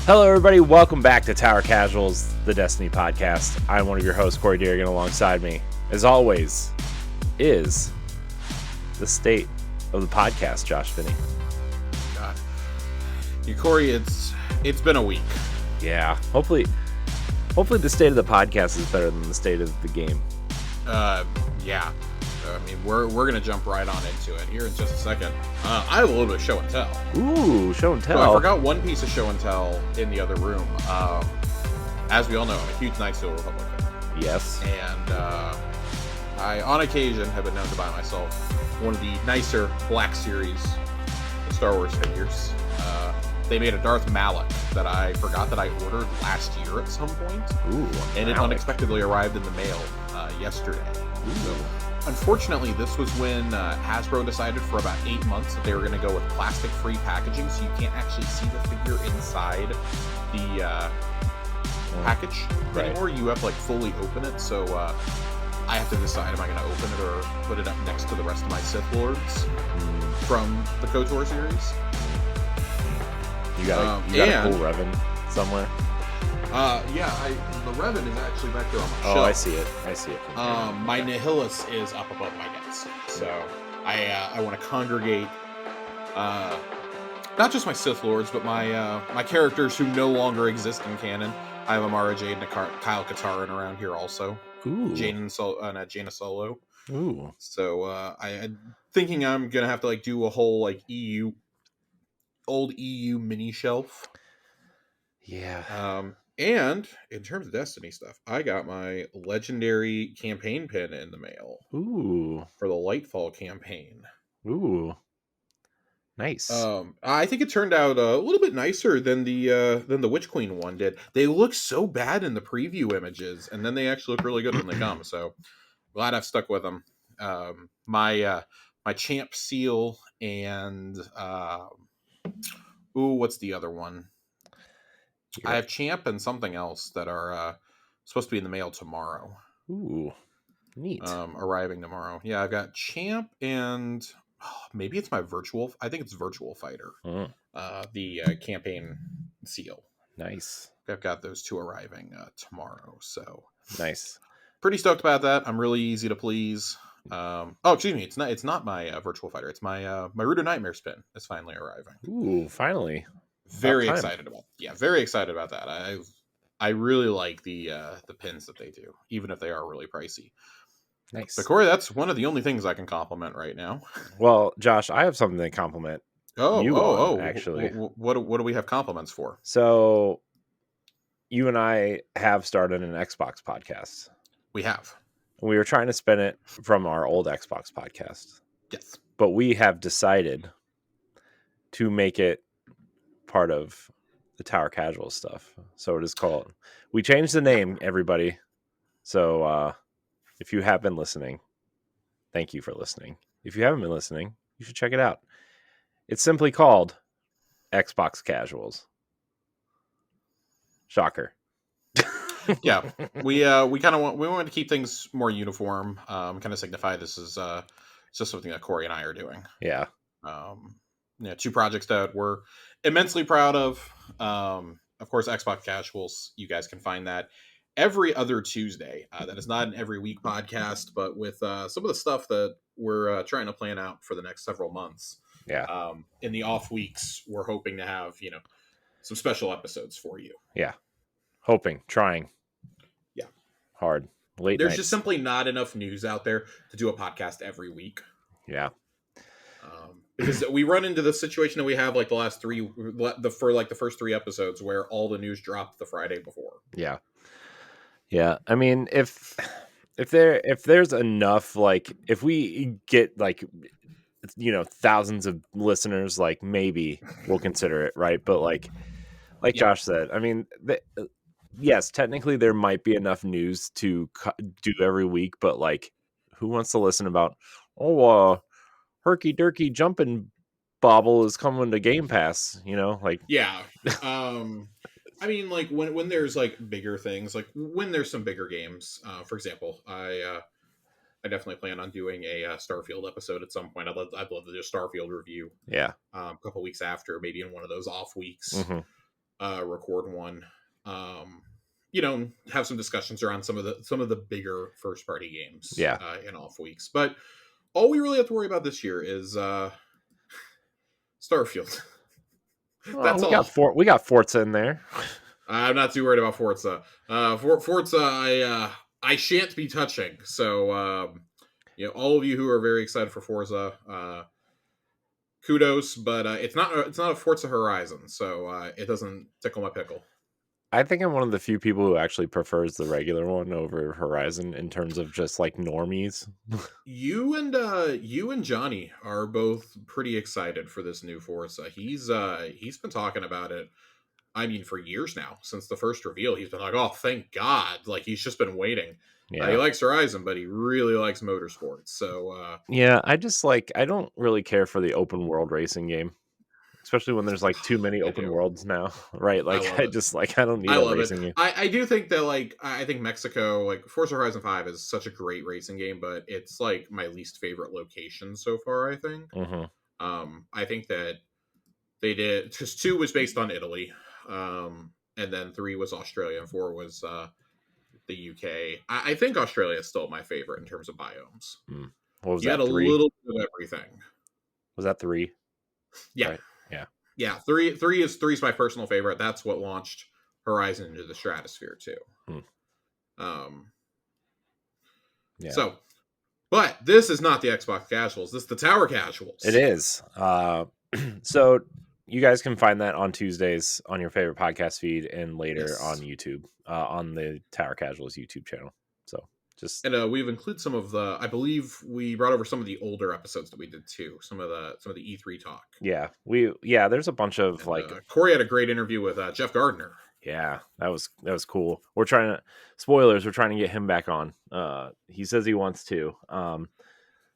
Hello, everybody. Welcome back to Tower Casuals, the Destiny podcast. I'm one of your hosts, Corey Derrigan. Alongside me, as always, is the state of the podcast, Josh Finney. God, Corey, it's been a week. Yeah, hopefully the state of the podcast is better than the state of the game. Yeah. I mean, we're gonna jump right on into it here in just a second. I have a little bit of show and tell. Ooh, show and tell. So I forgot one piece of show and tell in the other room. As we all know, I'm a huge Knights of the Republic fan. Yes. And I, on occasion, have been known to buy myself one of the nicer Black Series Star Wars figures. They made a Darth Malak that I forgot that I ordered last year at some point. Ooh, and it unexpectedly arrived in the mail yesterday. So, unfortunately, this was when Hasbro decided for about 8 months that they were going to go with plastic-free packaging, so you can't actually see the figure inside the package anymore. You have to fully open it, so I have to decide, am I going to open it or put it up next to the rest of my Sith Lords from the KOTOR series. You got a cool Revan somewhere? The Revan is actually back there on my shelf. Oh, I see it. My Nihilus is up above my desk. So I want to congregate not just my Sith Lords, but my characters who no longer exist in canon. I have a Mara Jade and a Kyle Katarn around here also. Ooh. Jaina Solo. Ooh. So I'm thinking I'm gonna have to do a whole old EU mini shelf. Yeah. And in terms of Destiny stuff, I got my legendary campaign pin in the mail. Ooh. For the Lightfall campaign. Ooh. Nice. I think it turned out a little bit nicer than the Witch Queen one did. They look so bad in the preview images, and then they actually look really good when they come. So glad I've stuck with them. My Champ Seal and what's the other one? I have Champ and something else that are supposed to be in the mail tomorrow. Ooh, neat. Arriving tomorrow. Yeah, I've got Champ and maybe it's my Virtual. I think it's Virtual Fighter. The campaign seal. Nice. I've got those two arriving tomorrow. So nice. Pretty stoked about that. I'm really easy to please. Excuse me. It's not my Virtual Fighter. It's my Ruder Nightmare spin. It's finally arriving. Ooh, finally. Very excited about that. I really like the pins that they do, even if they are really pricey. Nice. But Corey, that's one of the only things I can compliment right now. Well, Josh, I have something to compliment actually. What do we have compliments for? So you and I have started an Xbox podcast. We have. We were trying to spin it from our old Xbox podcast. Yes. But we have decided to make it part of the Tower Casual stuff. So it is called. We changed the name, everybody. So if you have been listening, thank you for listening. If you haven't been listening, you should check it out. It's simply called Xbox Casuals. Shocker. Yeah, we wanted to keep things more uniform. Kind of signify this is just something that Corey and I are doing. Yeah. Two projects that we're immensely proud of. Of course, Xbox Casuals. You guys can find that every other Tuesday. That is not an every week podcast, but with some of the stuff that we're trying to plan out for the next several months. Yeah. In the off weeks, we're hoping to have some special episodes for you. Yeah. Trying. Yeah. Hard. Late There's nights. just simply not enough news out there to do a podcast every week. Yeah. Because we run into the situation that we have the first 3 episodes where all the news dropped the Friday before. Yeah. Yeah. I mean, if there's enough, if we get thousands of listeners, maybe we'll consider it, right? But Josh said, I mean, yes, technically there might be enough news to do every week, but who wants to listen about herky jerky jumping bobble is coming to Game Pass, Yeah. I mean, when there's bigger things, when there's some bigger games, for example, I definitely plan on doing a Starfield episode at some point. I'd love to do a Starfield review. Yeah. A couple weeks after, maybe in one of those off weeks. Mm-hmm. record one. Have some discussions around some of the bigger first party games Yeah. in off weeks. But all we really have to worry about this year is Starfield. Well, That's all. We got Forza in there. I'm not too worried about Forza. Forza, I shan't be touching. So, all of you who are very excited for Forza, kudos. But it's not a Forza Horizon, so it doesn't tickle my pickle. I think I'm one of the few people who actually prefers the regular one over Horizon in terms of just like normies. You and Johnny are both pretty excited for this new Forza. He's been talking about it. I mean, for years now, since the first reveal, he's been like, "Oh, thank God!" Like he's just been waiting. Yeah. He likes Horizon, but he really likes motorsports. So yeah, I don't really care for the open world racing game, especially when there's like too many I open do. worlds now, right? Like I love it. I don't need I a love it. racing game. I do think that I think Mexico, like Forza Horizon 5 is such a great racing game, but it's like my least favorite location so far, I think. Mm-hmm. I think that they did because 2 was based on Italy. And then 3 was Australia and 4 was the UK. I think Australia is still my favorite in terms of biomes. What was You that? had a 3? little bit of everything. Was that 3? Yeah. Right? Yeah. Yeah. Three is my personal favorite. That's what launched Horizon into the stratosphere too. Yeah. So, but this is not the Xbox casuals. This is the Tower casuals. It is. So you guys can find that on Tuesdays on your favorite podcast feed and later on YouTube, on the Tower Casuals YouTube channel. So just we've included some of the. I believe we brought over some of the older episodes that we did too. Some of the E3 talk. Yeah, there's a bunch of Corey had a great interview with Jeff Gardner. Yeah, that was cool. We're trying to get him back on. He says he wants to.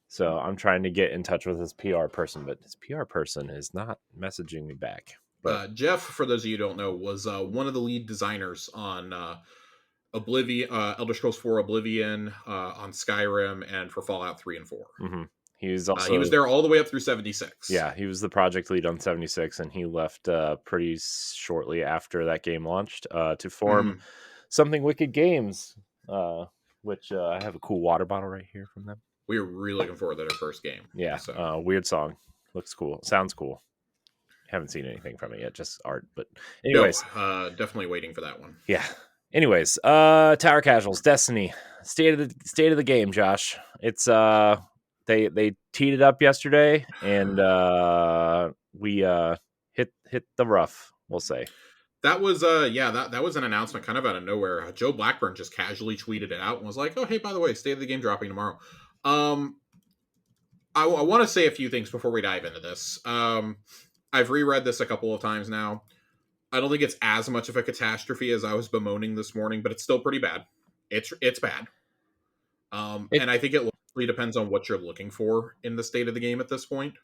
So I'm trying to get in touch with his PR person, but his PR person is not messaging me back. But Jeff, for those of you who don't know, was one of the lead designers on Oblivion, Elder Scrolls 4 Oblivion, on Skyrim, and for Fallout 3 and 4. Mm-hmm. He was there all the way up through 76. Yeah, he was the project lead on 76, and he left pretty shortly after that game launched to form Something Wicked Games, which I have a cool water bottle right here from them. We're really looking forward to their first game. Yeah, so. Weird song. Looks cool. Sounds cool. Haven't seen anything from it yet, just art. But anyways. No, definitely waiting for that one. Yeah. Anyways, Tower Casuals, Destiny. State of the game, Josh. It's they teed it up yesterday, and we hit the rough, we'll say. That was that was an announcement kind of out of nowhere. Joe Blackburn just casually tweeted it out and was like, "Oh, hey, by the way, State of the Game dropping tomorrow." I want to say a few things before we dive into this. I've reread this a couple of times now. I don't think it's as much of a catastrophe as I was bemoaning this morning, but it's still pretty bad. It's bad. And I think it largely depends on what you're looking for in the state of the game at this point.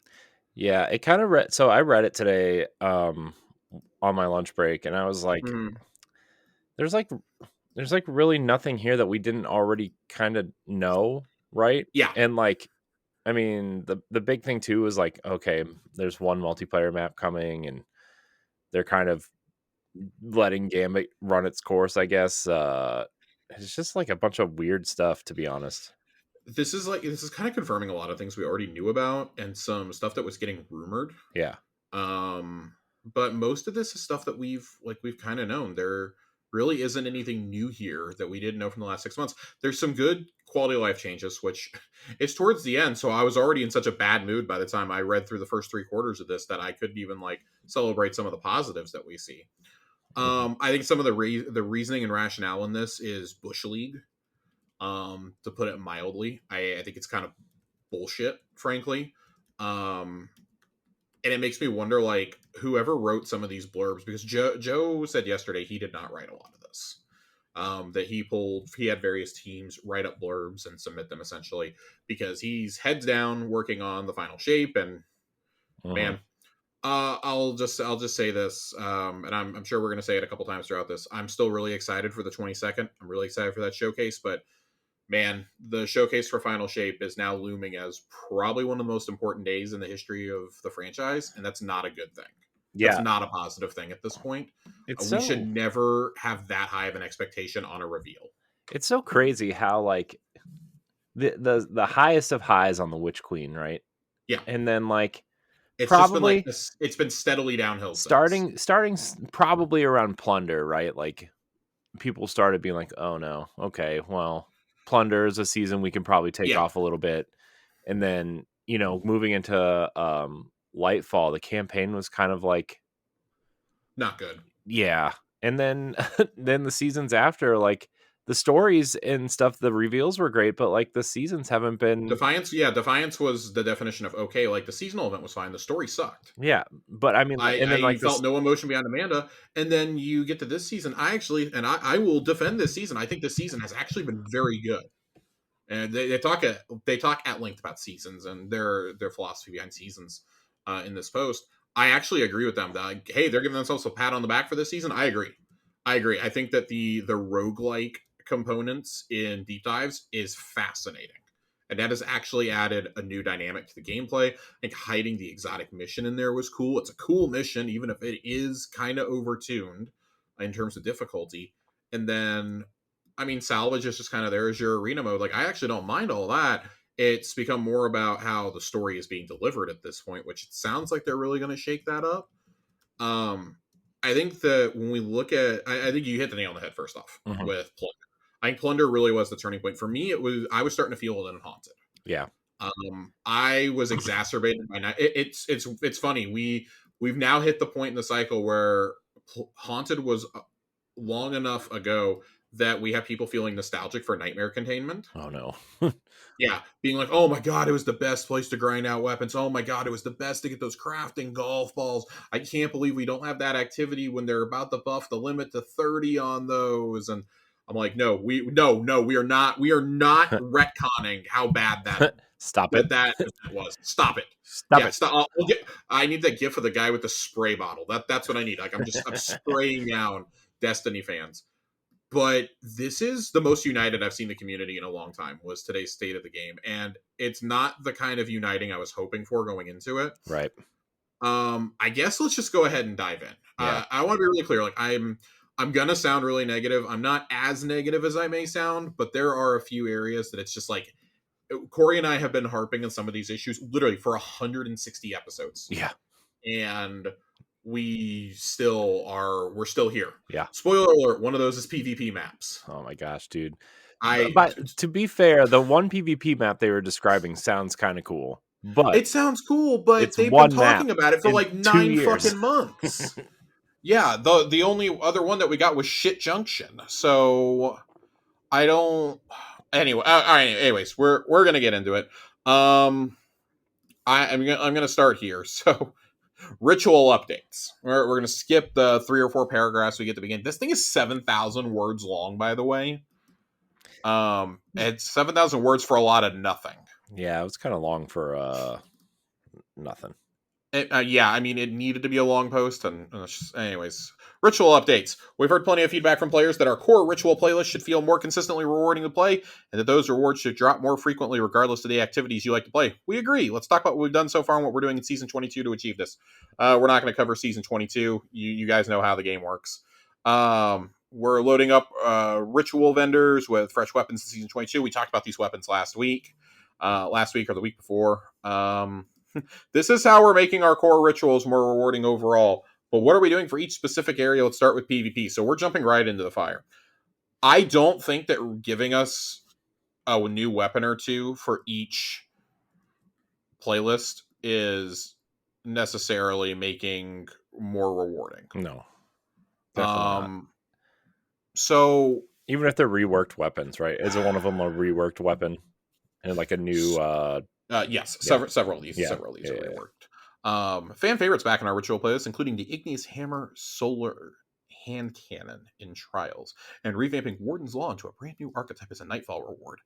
Yeah, it kind of so I read it today on my lunch break, and I was like, there's really nothing here that we didn't already kind of know, right? Yeah. And I mean, the big thing too is okay, there's one multiplayer map coming, and they're kind of letting Gambit run its course, I guess. It's just a bunch of weird stuff, to be honest. This is kind of confirming a lot of things we already knew about and some stuff that was getting rumored. Yeah. But most of this is stuff that we've kind of known. There really isn't anything new here that we didn't know from the last 6 months. There's some good quality of life changes, which it's towards the end. So I was already in such a bad mood by the time I read through the first 3 quarters of this that I couldn't even celebrate some of the positives that we see. I think some of the reasoning and rationale in this is Bush League, to put it mildly. I think it's kind of bullshit, frankly. And it makes me wonder, whoever wrote some of these blurbs, because Joe said yesterday he did not write a lot of this. That he had various teams write up blurbs and submit them essentially because he's heads down working on the final shape. And man, I'll just say this, and I'm sure we're going to say it a couple times throughout this. I'm still really excited for the 22nd. I'm really excited for that showcase, but man, the showcase for Final Shape is now looming as probably one of the most important days in the history of the franchise, and that's not a good thing. That's Yeah, not a positive thing at this point. it's We should so never have that high of an expectation on a reveal. it's so crazy how like the highest of highs on the Witch Queen, right? Yeah, And then like it's just been like probably this. It's been steadily downhill since. starting probably around Plunder, right? Like people started being like, "Oh no, okay, well, Plunder is a season we can probably take Yeah, off a little bit," and then moving into Lightfall, the campaign was kind of like, not good. yeah, and then then the seasons after, like the stories and stuff, the reveals were great, but like the seasons haven't been, Defiance, yeah, Defiance was the definition of okay. Like the seasonal event was fine. The story sucked. yeah, but I mean, and then I like felt this, no emotion beyond Amanda, and then you get to this season. I actually, and I will defend this season. I think this season has actually been very good. And they talk at length about seasons and their philosophy behind seasons in this post. I actually agree with them that like, hey, they're giving themselves a pat on the back for this season. I agree. I think that the roguelike components in deep dives is fascinating. And that has actually added a new dynamic to the gameplay. I think hiding the exotic mission in there was cool. It's a cool mission, even if it is kind of overtuned in terms of difficulty. And then I mean, salvage is just kind of there as your arena mode. Like, I actually don't mind all that. It's become more about how the story is being delivered at this point, which it sounds like they're really going to shake that up. Um, I think that when we look at, I think you hit the nail on the head first off mhm, with Plunder. I think Plunder really was the turning point for me. I was starting to feel it in Haunted. yeah, I was exacerbated by night. It's funny. We've now hit the point in the cycle where Haunted was long enough ago that we have people feeling nostalgic for Nightmare Containment. oh no, Yeah, being like, oh my god, it was the best place to grind out weapons. Oh my god, it was the best to get those crafting golf balls. I can't believe we don't have that activity when they're about to buff the limit to 30 on those. And I'm like, no, we are not retconning how bad stop it, that event was. Stop it. stop Yeah, it. stop. I need that gif of the guy with the spray bottle. That's what I need. Like I'm spraying down Destiny fans. But this is the most united I've seen the community in a long time, was today's state of the game. And it's not the kind of uniting I was hoping for going into it. Right, I guess let's just go ahead and dive in. yeah, I want to be really clear. Like I'm gonna sound really negative. I'm not as negative as I may sound, but there are a few areas that it's just like Corey and I have been harping on some of these issues literally for 160 episodes. yeah, And we're still here. yeah. Spoiler alert, one of those is PvP maps. Oh my gosh, dude. I But to be fair, the one PvP map they were describing sounds kind of cool, but It sounds cool, but it's they've been one map talking about it for in like 2 9 years. fucking months. Yeah, the only other one that we got was Shit Junction. So I don't. Anyway, all right. Anyways, we're gonna get into it. I'm gonna start here. So ritual updates. We're gonna skip the 3 or 4 paragraphs we get to begin. This thing is 7,000 words long, by the way. It's 7,000 words for a lot of nothing. Yeah, it was kind of long for nothing. Yeah, I mean, it needed to be a long post. And anyways, ritual updates. We've heard plenty of feedback from players that our core ritual playlist should feel more consistently rewarding to play, and that those rewards should drop more frequently regardless of the activities you like to play. We agree. Let's talk about what we've done so far and what we're doing in Season 22 to achieve this. We're not going to cover Season 22. You guys know how the game works. We're loading up ritual vendors with fresh weapons in Season 22. We talked about these weapons last week or the week before. This is how we're making our core rituals more rewarding overall. But what are we doing for each specific area? Let's start with PvP. So we're jumping right into the fire. I don't think that giving us a new weapon or two for each playlist is necessarily making more rewarding. No, definitely not. So Even if they're reworked weapons, right? Isn't one of them a reworked weapon and like a new? Yes, Yeah. several of these Yeah. are reworked. Yeah. Fan favorites back in our ritual playlist, including the Igneous Hammer Solar Hand Cannon in Trials, and revamping Warden's Law into a brand new archetype as a Nightfall reward.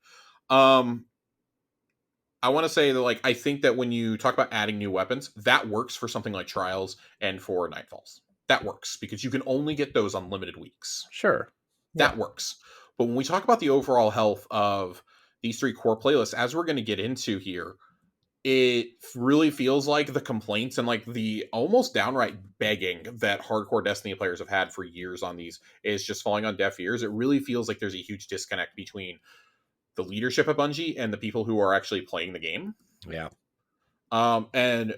I want to say that, like, I think that when you talk about adding new weapons, that works for something like Trials and for Nightfalls. That works because you can only get those on limited weeks. Sure. That works. But when we talk about the overall health of these 3 core playlists, as we're going to get into here, it really feels like the complaints and like the almost downright begging that hardcore Destiny players have had for years on these is just falling on deaf ears. It really feels like there's a huge disconnect between the leadership of Bungie and the people who are actually playing the game. Yeah. And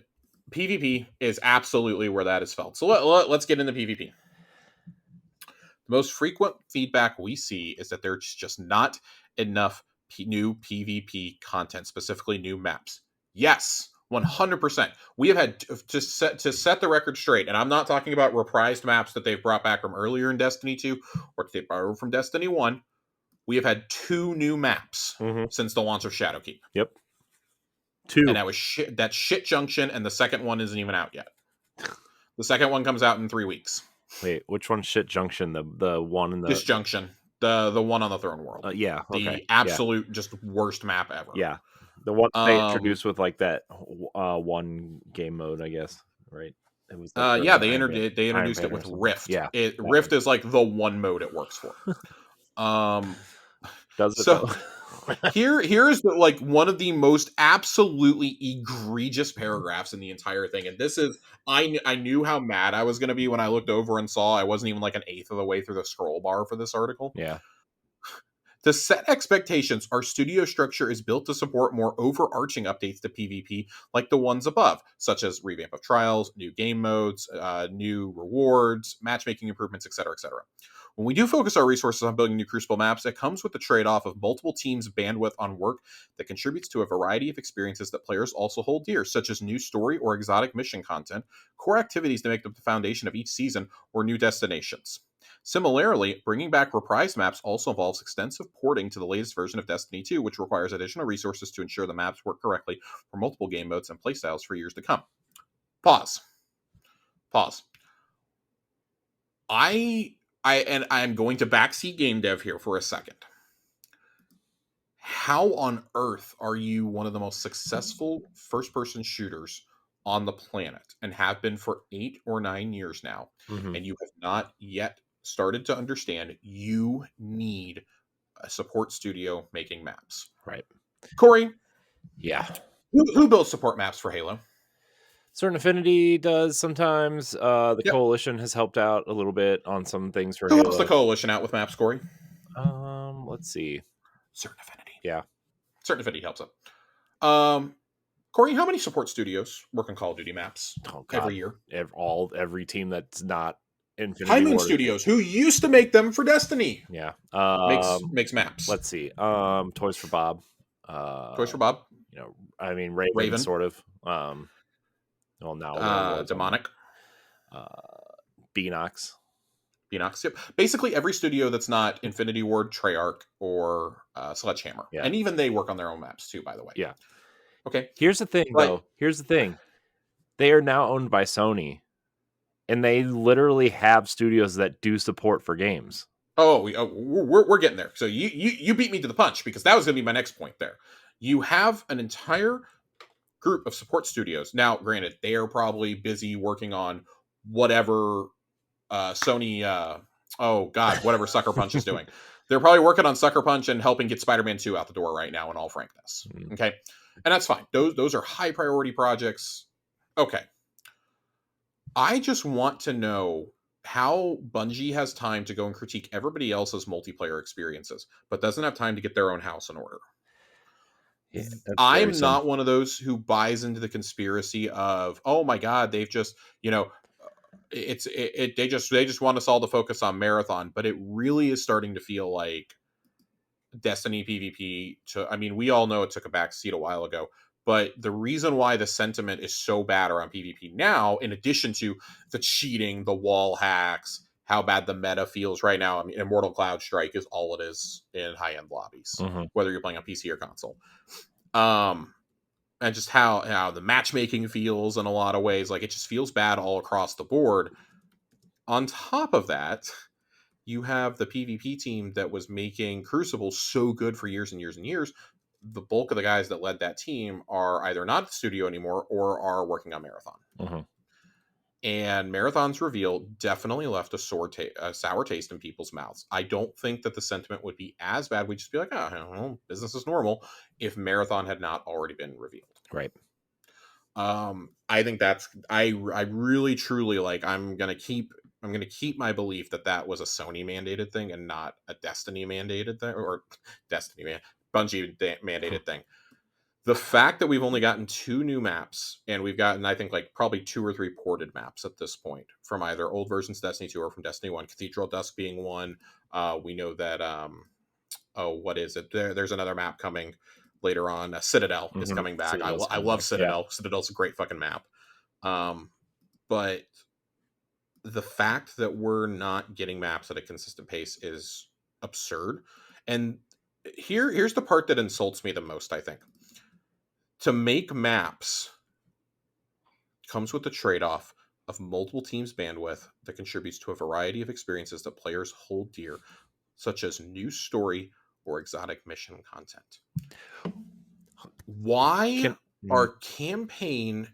PvP is absolutely where that is felt. So let's get into PvP. The most frequent feedback we see is that there's just not enough new PvP content, specifically new maps. Yes, 100%. We have had to set the record straight, and I'm not talking about reprised maps that they've brought back from earlier in Destiny 2 or they borrowed from Destiny 1. We have had 2 new maps since the launch of Shadowkeep. Yep. 2. And that was that Shit Junction, and the second one isn't even out yet. The second one comes out in 3 weeks. Wait, which one's Shit Junction? The one in the Disjunction. The one on the Throne World. Yeah. Okay. The absolute just worst map ever. Yeah. The one they introduced with like that one game mode, I guess, right? It was they introduced it with Rift. Yeah. Rift is like the one mode it works for. Does it so here's like one of the most absolutely egregious paragraphs in the entire thing, and this is I knew how mad I was going to be when I looked over and saw I wasn't even like an eighth of the way through the scroll bar for this article. Yeah. To set expectations, our studio structure is built to support more overarching updates to PvP like the ones above, such as revamp of trials, new game modes, new rewards, matchmaking improvements, etc., etc. When we do focus our resources on building new Crucible maps, it comes with the trade-off of multiple teams' bandwidth on work that contributes to a variety of experiences that players also hold dear, such as new story or exotic mission content, core activities to make up the foundation of each season, or new destinations. Similarly, bringing back reprised maps also involves extensive porting to the latest version of Destiny 2, which requires additional resources to ensure the maps work correctly for multiple game modes and playstyles for years to come. Pause. I'm going to backseat game dev here for a second. How on earth are you one of the most successful first-person shooters on the planet and have been for 8 or 9 years now, and you have not yet started to understand you need a support studio making maps? Right. Corey? Yeah. Who builds support maps for Halo? Certain Affinity does sometimes. The Coalition has helped out a little bit on some things for Who Halo. helps the Coalition out with maps, Corey? Let's see. Certain Affinity. Yeah. Certain Affinity helps out. Corey, how many support studios work on Call of Duty maps every year? Every team that's not Infinity High Moon Ward. Studios, who used to make them for Destiny. Yeah. Makes maps. Let's see. Toys for Bob. Toys for Bob. You know, I mean Raven. Sort of. Well, now Demonic. Beanox. Yep. Basically, every studio that's not Infinity Ward, Treyarch, or Sledgehammer, and even they work on their own maps too. By the way. Yeah. Okay. Here's the thing, though. Here's the thing. They are now owned by Sony, and they literally have studios that do support for games. We're getting there. So you beat me to the punch, because that was going to be my next point there. You have an entire group of support studios. Now, granted, they are probably busy working on whatever Sony, whatever Sucker Punch is doing. They're probably working on Sucker Punch and helping get Spider-Man 2 out the door right now, in all frankness. Okay? And that's fine. Those are high priority projects. Okay. I just want to know how Bungie has time to go and critique everybody else's multiplayer experiences, but doesn't have time to get their own house in order. Yeah, I'm not one of those who buys into the conspiracy of, oh my God, they've just, they just want us all to focus on Marathon, but it really is starting to feel like Destiny PvP we all know it took a backseat a while ago, but the reason why the sentiment is so bad around PvP now, in addition to the cheating, the wall hacks, how bad the meta feels right now. I mean, Immortal Cloud Strike is all it is in high-end lobbies, whether you're playing on PC or console. And just how the matchmaking feels in a lot of ways. Like, it just feels bad all across the board. On top of that, you have the PvP team that was making Crucible so good for years and years and years. The bulk of the guys that led that team are either not at the studio anymore or are working on Marathon. And Marathon's reveal definitely left a sour taste in people's mouths. I don't think that the sentiment would be as bad. We'd just be like, business is normal, if Marathon had not already been revealed. Right. I think I really truly like I'm gonna keep my belief that that was a Sony mandated thing and not a Destiny mandated thing, or Bungie mandated thing. The fact that we've only gotten 2 new maps, and we've gotten, I think, like probably 2 or 3 ported maps at this point from either old versions of Destiny 2 or from Destiny 1, Cathedral Dusk being one. We know that what is it? There's another map coming later on. Citadel is coming back. Citadel's I coming love back, Citadel. Yeah. Citadel's a great fucking map. But the fact that we're not getting maps at a consistent pace is absurd. And here's the part that insults me the most, I think. To make maps comes with the trade-off of multiple teams' bandwidth that contributes to a variety of experiences that players hold dear, such as new story or exotic mission content. Why are campaign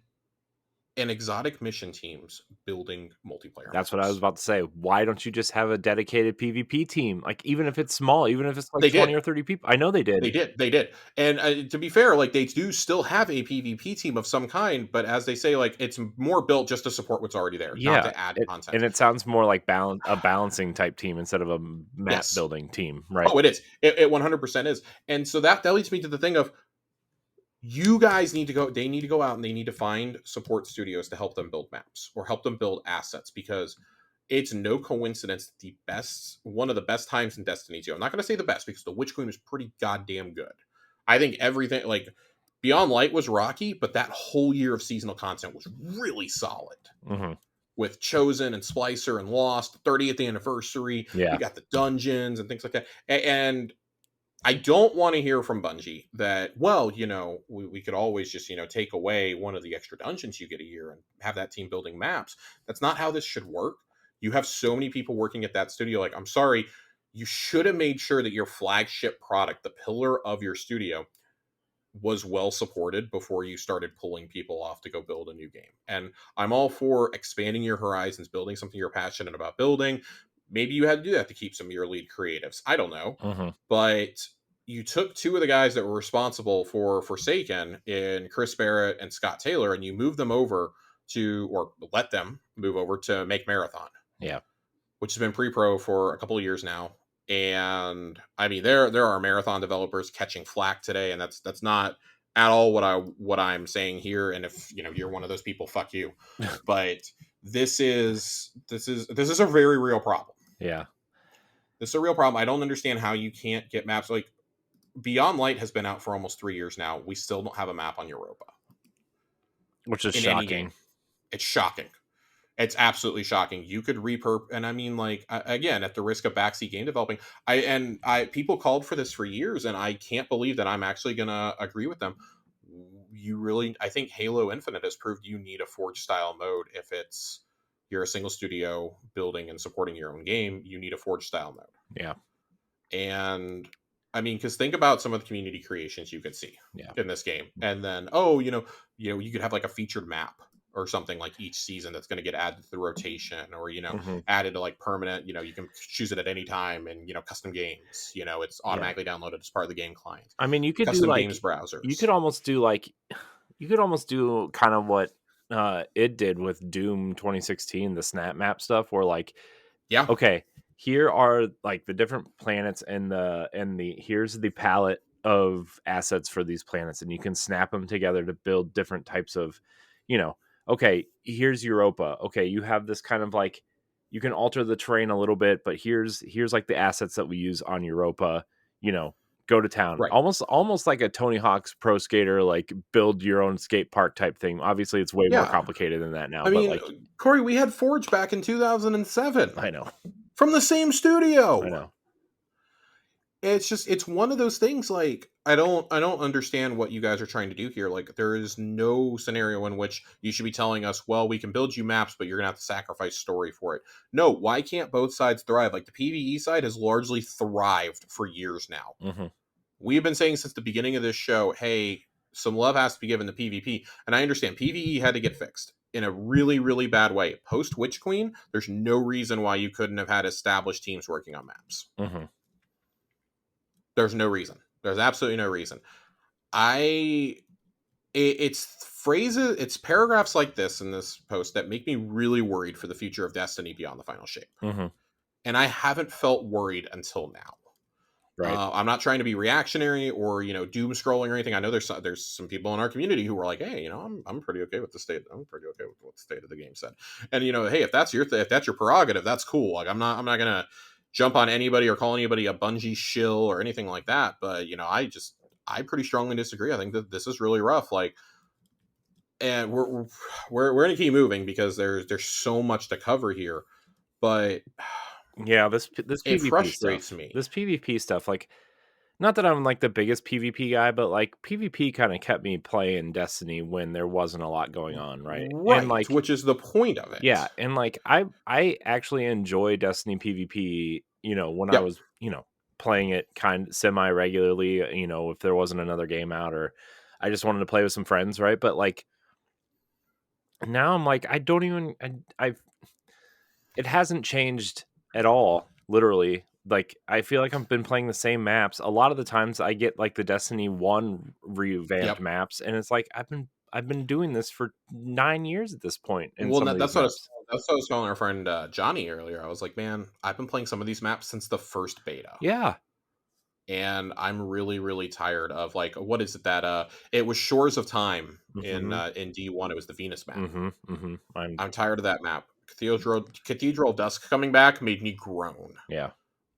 and exotic mission teams building multiplayer? That's what I was about to say. Why don't you just have a dedicated PvP team? Like, even if it's small, even if it's like 20 or 30 people. I know they did. They did. And to be fair, like, they do still have a PvP team of some kind, but as they say, like, it's more built just to support what's already there, not to add content. And it sounds more like a balancing type team instead of a map building team, right? Oh, it is. It 100% is. And so that leads me to the thing of, you guys need to go out and they need to find support studios to help them build maps or help them build assets, because it's no coincidence that one of the best times in Destiny 2, I'm not going to say the best because the Witch Queen was pretty goddamn good. I think everything, like, Beyond Light was rocky, but that whole year of seasonal content was really solid. With Chosen and Splicer and Lost, 30th anniversary, you got the dungeons and things like that. And I don't want to hear from Bungie that, well, we could always just, take away one of the extra dungeons you get a year and have that team building maps. That's not how this should work. You have so many people working at that studio. Like, I'm sorry, you should have made sure that your flagship product, the pillar of your studio, was well supported before you started pulling people off to go build a new game. And I'm all for expanding your horizons, building something you're passionate about building. Maybe you had to do that to keep some of your lead creatives. I don't know. But you took 2 of the guys that were responsible for Forsaken in Chris Barrett and Scott Taylor, and you moved them over or let them move over to make Marathon. Yeah. Which has been pre-pro for a couple of years now. And I mean, there are Marathon developers catching flack today, and that's not at all what I'm saying here. And if you're one of those people, fuck you. But this is a very real problem. Yeah. This is a real problem. I don't understand how you can't get maps. Like, Beyond Light has been out for almost 3 years now. We still don't have a map on Europa. Which is shocking. It's shocking. It's absolutely shocking. You could and I mean, like, again, at the risk of backseat game developing, people called for this for years, and I can't believe that I'm actually gonna agree with them. I think Halo Infinite has proved you need a Forge style mode. If you're a single studio building and supporting your own game, you need a Forge style mode. Yeah. And I mean, because think about some of the community creations you could see in this game, and then you could have like a featured map or something like each season that's going to get added to the rotation, or added to like permanent. You can choose it at any time, and custom games. It's automatically downloaded as part of the game client. I mean, you could custom do like games browsers. You could almost do kind of what it did with Doom 2016, the snap map stuff, where like, okay, here are like the different planets and here's the palette of assets for these planets, and you can snap them together to build different types of, okay, here's Europa. Okay, you have this kind of like, you can alter the terrain a little bit, but here's like the assets that we use on Europa, go to town. Right. Almost like a Tony Hawk's Pro Skater, like build your own skate park type thing. Obviously it's way more complicated than that now. I mean, Corey, we had Forge back in 2007. I know. From the same studio. I know. It's one of those things. Like, I don't understand what you guys are trying to do here. Like, there is no scenario in which you should be telling us, well, we can build you maps, but you're gonna have to sacrifice story for it. No, why can't both sides thrive? Like, the PvE side has largely thrived for years now. We've been saying since the beginning of this show, hey, some love has to be given to PvP, and I understand PvE had to get fixed in a really, really bad way. Post Witch Queen, there's no reason why you couldn't have had established teams working on maps. There's no reason. There's absolutely no reason. It's phrases, it's paragraphs like this in this post that make me really worried for the future of Destiny beyond the final shape. Mm-hmm. And I haven't felt worried until now. Right. I'm not trying to be reactionary or, doom scrolling or anything. I know there's some people in our community who are like, hey, I'm pretty okay with the state. I'm pretty okay with what the state of the game said. And hey, if that's your prerogative, that's cool. Like I'm not gonna jump on anybody or call anybody a Bungie shill or anything like that. But I pretty strongly disagree. I think that this is really rough. Like, and we're gonna keep moving because there's so much to cover here. But yeah, this it PvP frustrates stuff. me. This PvP stuff, like, not that I'm like the biggest PvP guy, but like PvP kind of kept me playing Destiny when there wasn't a lot going on, right? Right, And like, which is the point of it. yeah, and like I actually enjoy Destiny PvP, when I Yep. was, playing it kind of semi regularly, if there wasn't another game out or I just wanted to play with some friends, right? But like now I'm like I don't even I've it hasn't changed at all, literally. Like I feel like I've been playing the same maps. A lot of the times I get like the Destiny 1 revamped Yep. maps and it's like I've been doing this for 9 years at this point in Well, some of these that's what maps. I was telling our friend Johnny earlier. I was like, man, I've been playing some of these maps since the first beta. Yeah. And I'm really, really tired of like, what is it that it was Shores of Time in D1. It was the Venus map. I'm tired of that map. Cathedral Dusk coming back made me groan. Yeah.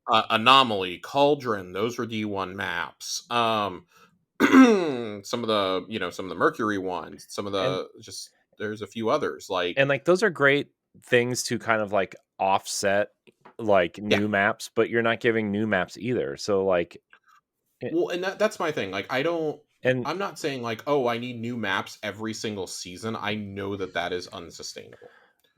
Anomaly, Cauldron, those were D1 maps. Some of the Mercury ones, some of the there's a few others and like those are great things to kind of like offset like new maps, but you're not giving new maps either. So like well, and that's my thing. Like I'm not saying like, oh, I need new maps every single season. I know that is unsustainable.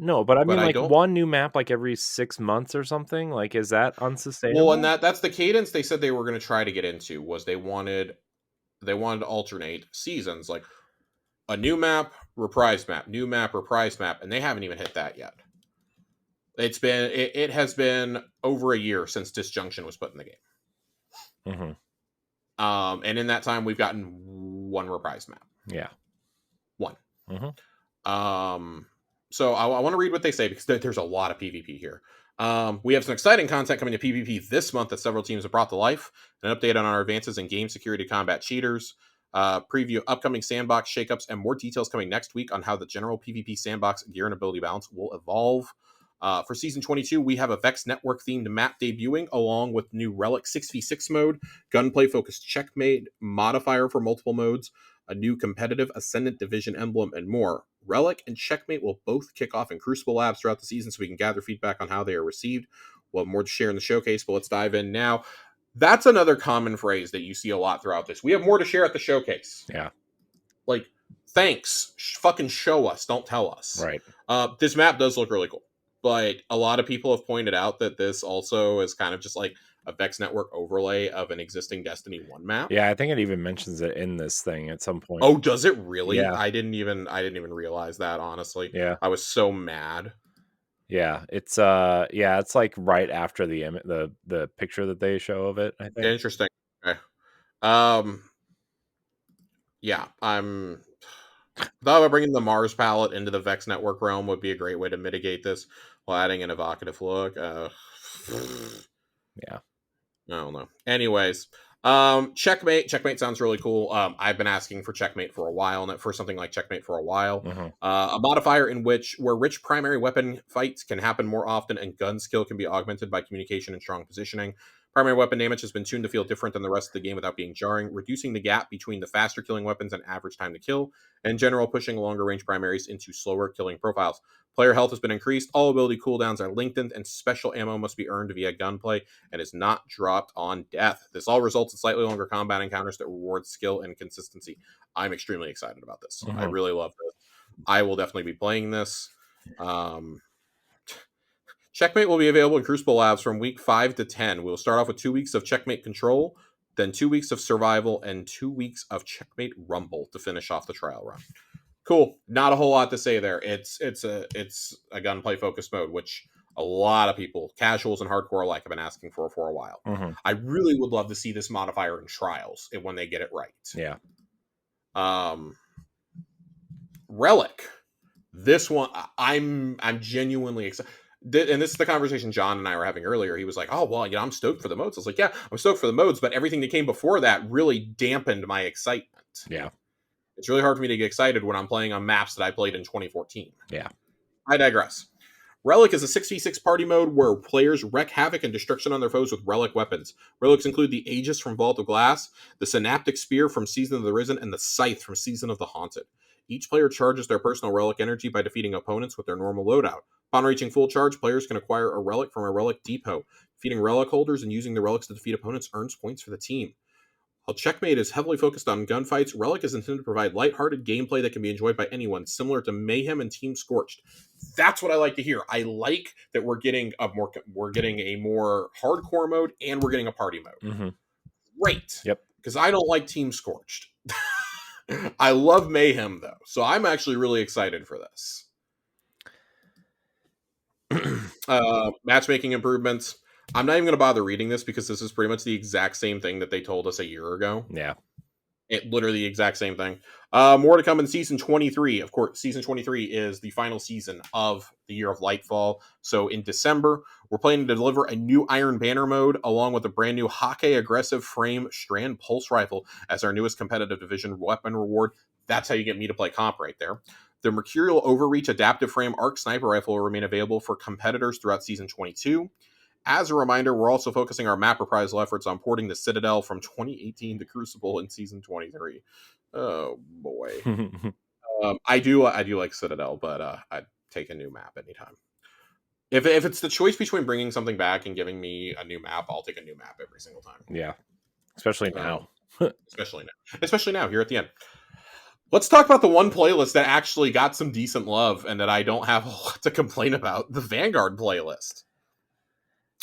No, but I mean, like don't. one new map like every 6 months or something. Like, is that unsustainable? Well, and that's the cadence they said they were going to try to get into. Was they wanted to alternate seasons, like a new map, reprise map, new map, reprise map, and they haven't even hit that yet. It has been over a year since Disjunction was put in the game. And in that time, we've gotten one reprise map. Yeah, one. So I want to read what they say because there's a lot of PvP here. We have some exciting content coming to PvP this month that several teams have brought to life. An update on our advances in game security to combat cheaters. Preview upcoming sandbox shakeups and more details coming next week on how the general PvP sandbox gear and ability balance will evolve. For Season 22, we have a Vex Network themed map debuting, along with new Relic 6v6 mode, gunplay-focused checkmate, modifier for multiple modes, a new competitive Ascendant Division emblem, and more. Relic and Checkmate will both kick off in Crucible Labs throughout the season so we can gather feedback on how they are received. We'll have more to share in the showcase, but let's dive in now. That's another common phrase that you see a lot throughout this. We have more to share at the showcase. Yeah. Like, thanks. Fucking show us. Don't tell us. Right. This map does look really cool. But a lot of people have pointed out that this also is kind of just like a Vex Network overlay of an existing Destiny 1 map. Yeah, I think it even mentions it in this thing at some point. Oh, does it really? Yeah. I didn't even realize that, honestly. Yeah. I was so mad. Yeah, it's it's like right after the picture that they show of it, I think. Interesting. Okay. Yeah, thought about bringing the Mars palette into the Vex Network realm would be a great way to mitigate this while adding an evocative look. Yeah. I don't know. Anyways, Checkmate sounds really cool. I've been asking for Checkmate for a while, and for something like Checkmate for a while. A modifier where rich primary weapon fights can happen more often and gun skill can be augmented by communication and strong positioning. Primary weapon damage has been tuned to feel different than the rest of the game without being jarring, reducing the gap between the faster killing weapons and average time to kill, and in general pushing longer range primaries into slower killing profiles. Player health has been increased, all ability cooldowns are lengthened, and special ammo must be earned via gunplay and is not dropped on death. This all results in slightly longer combat encounters that reward skill and consistency. I'm extremely excited about this. I really love this. I will definitely be playing this. Checkmate will be available in Crucible Labs from week 5 to 10. We'll start off with 2 weeks of Checkmate Control, then 2 weeks of Survival, and 2 weeks of Checkmate Rumble to finish off the trial run. Cool. Not a whole lot to say there. It's a gunplay focused mode, which a lot of people, casuals and hardcore alike, have been asking for a while. I really would love to see this modifier in trials when they get it right. Yeah. Relic. This one, I'm genuinely excited. And this is the conversation John and I were having earlier. He was like, "Oh well, I'm stoked for the modes." I was like, "Yeah, I'm stoked for the modes," but everything that came before that really dampened my excitement. Yeah. It's really hard for me to get excited when I'm playing on maps that I played in 2014. Yeah. I digress. Relic is a 6v6 party mode where players wreak havoc and destruction on their foes with relic weapons. Relics include the Aegis from Vault of Glass, the Synaptic Spear from Season of the Risen, and the Scythe from Season of the Haunted. Each player charges their personal relic energy by defeating opponents with their normal loadout. Upon reaching full charge, players can acquire a relic from a relic depot. Defeating relic holders and using the relics to defeat opponents earns points for the team. While Checkmate is heavily focused on gunfights, Relic is intended to provide lighthearted gameplay that can be enjoyed by anyone, similar to Mayhem and Team Scorched. That's what I like to hear. I like that we're getting a more hardcore mode and we're getting a party mode. Mm-hmm. Great. Yep. Because I don't like Team Scorched. I love Mayhem though, so I'm actually really excited for this. Matchmaking improvements. I'm not even going to bother reading this because this is pretty much the exact same thing that they told us a year ago. Yeah. Literally the exact same thing. More to come in season 23. Of course, season 23 is the final season of the Year of Lightfall. So in December, we're planning to deliver a new Iron Banner mode along with a brand new Hake Aggressive Frame Strand Pulse Rifle as our newest competitive division weapon reward. That's how you get me to play comp right there. The Mercurial Overreach Adaptive Frame Arc Sniper Rifle will remain available for competitors throughout season 22. As a reminder, we're also focusing our map reprisal efforts on porting the Citadel from 2018 to Crucible in season 23. Oh boy, I do like Citadel, but I'd take a new map anytime. If it's the choice between bringing something back and giving me a new map, I'll take a new map every single time. Yeah, especially now. Especially now here at the end. Let's talk about the one playlist that actually got some decent love and that I don't have a lot to complain about: the Vanguard playlist.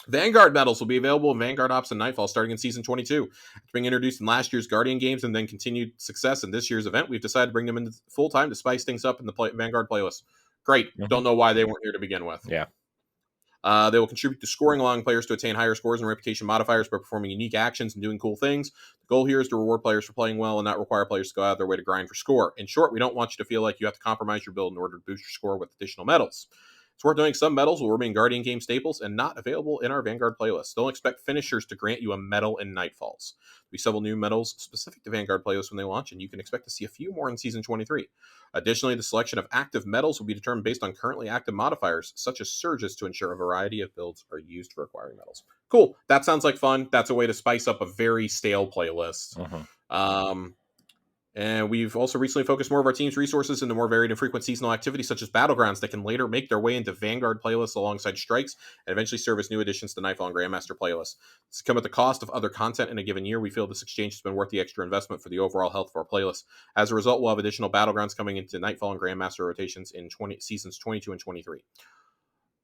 Vanguard medals will be available in Vanguard Ops and Nightfall starting in Season 22. After being introduced in last year's Guardian games and then continued success in this year's event, we've decided to bring them in full time to spice things up in the Vanguard playlist. Great. Mm-hmm. Don't know why they weren't here to begin with. Yeah. They will contribute to scoring, allowing players to attain higher scores and reputation modifiers by performing unique actions and doing cool things. The goal here is to reward players for playing well and not require players to go out of their way to grind for score. In short, we don't want you to feel like you have to compromise your build in order to boost your score with additional medals. It's worth noting some medals will remain Guardian game staples and not available in our Vanguard playlist. Don't expect finishers to grant you a medal in Nightfalls. There'll be several new medals specific to Vanguard playlists when they launch, and you can expect to see a few more in Season 23. Additionally, the selection of active medals will be determined based on currently active modifiers, such as surges, to ensure a variety of builds are used for acquiring medals. Cool. That sounds like fun. That's a way to spice up a very stale playlist. Uh-huh. And we've also recently focused more of our team's resources into more varied and frequent seasonal activities such as Battlegrounds that can later make their way into Vanguard playlists alongside Strikes and eventually serve as new additions to Nightfall and Grandmaster playlists. This has come at the cost of other content in a given year. We feel this exchange has been worth the extra investment for the overall health of our playlist. As a result, we'll have additional Battlegrounds coming into Nightfall and Grandmaster rotations in seasons 22 and 23.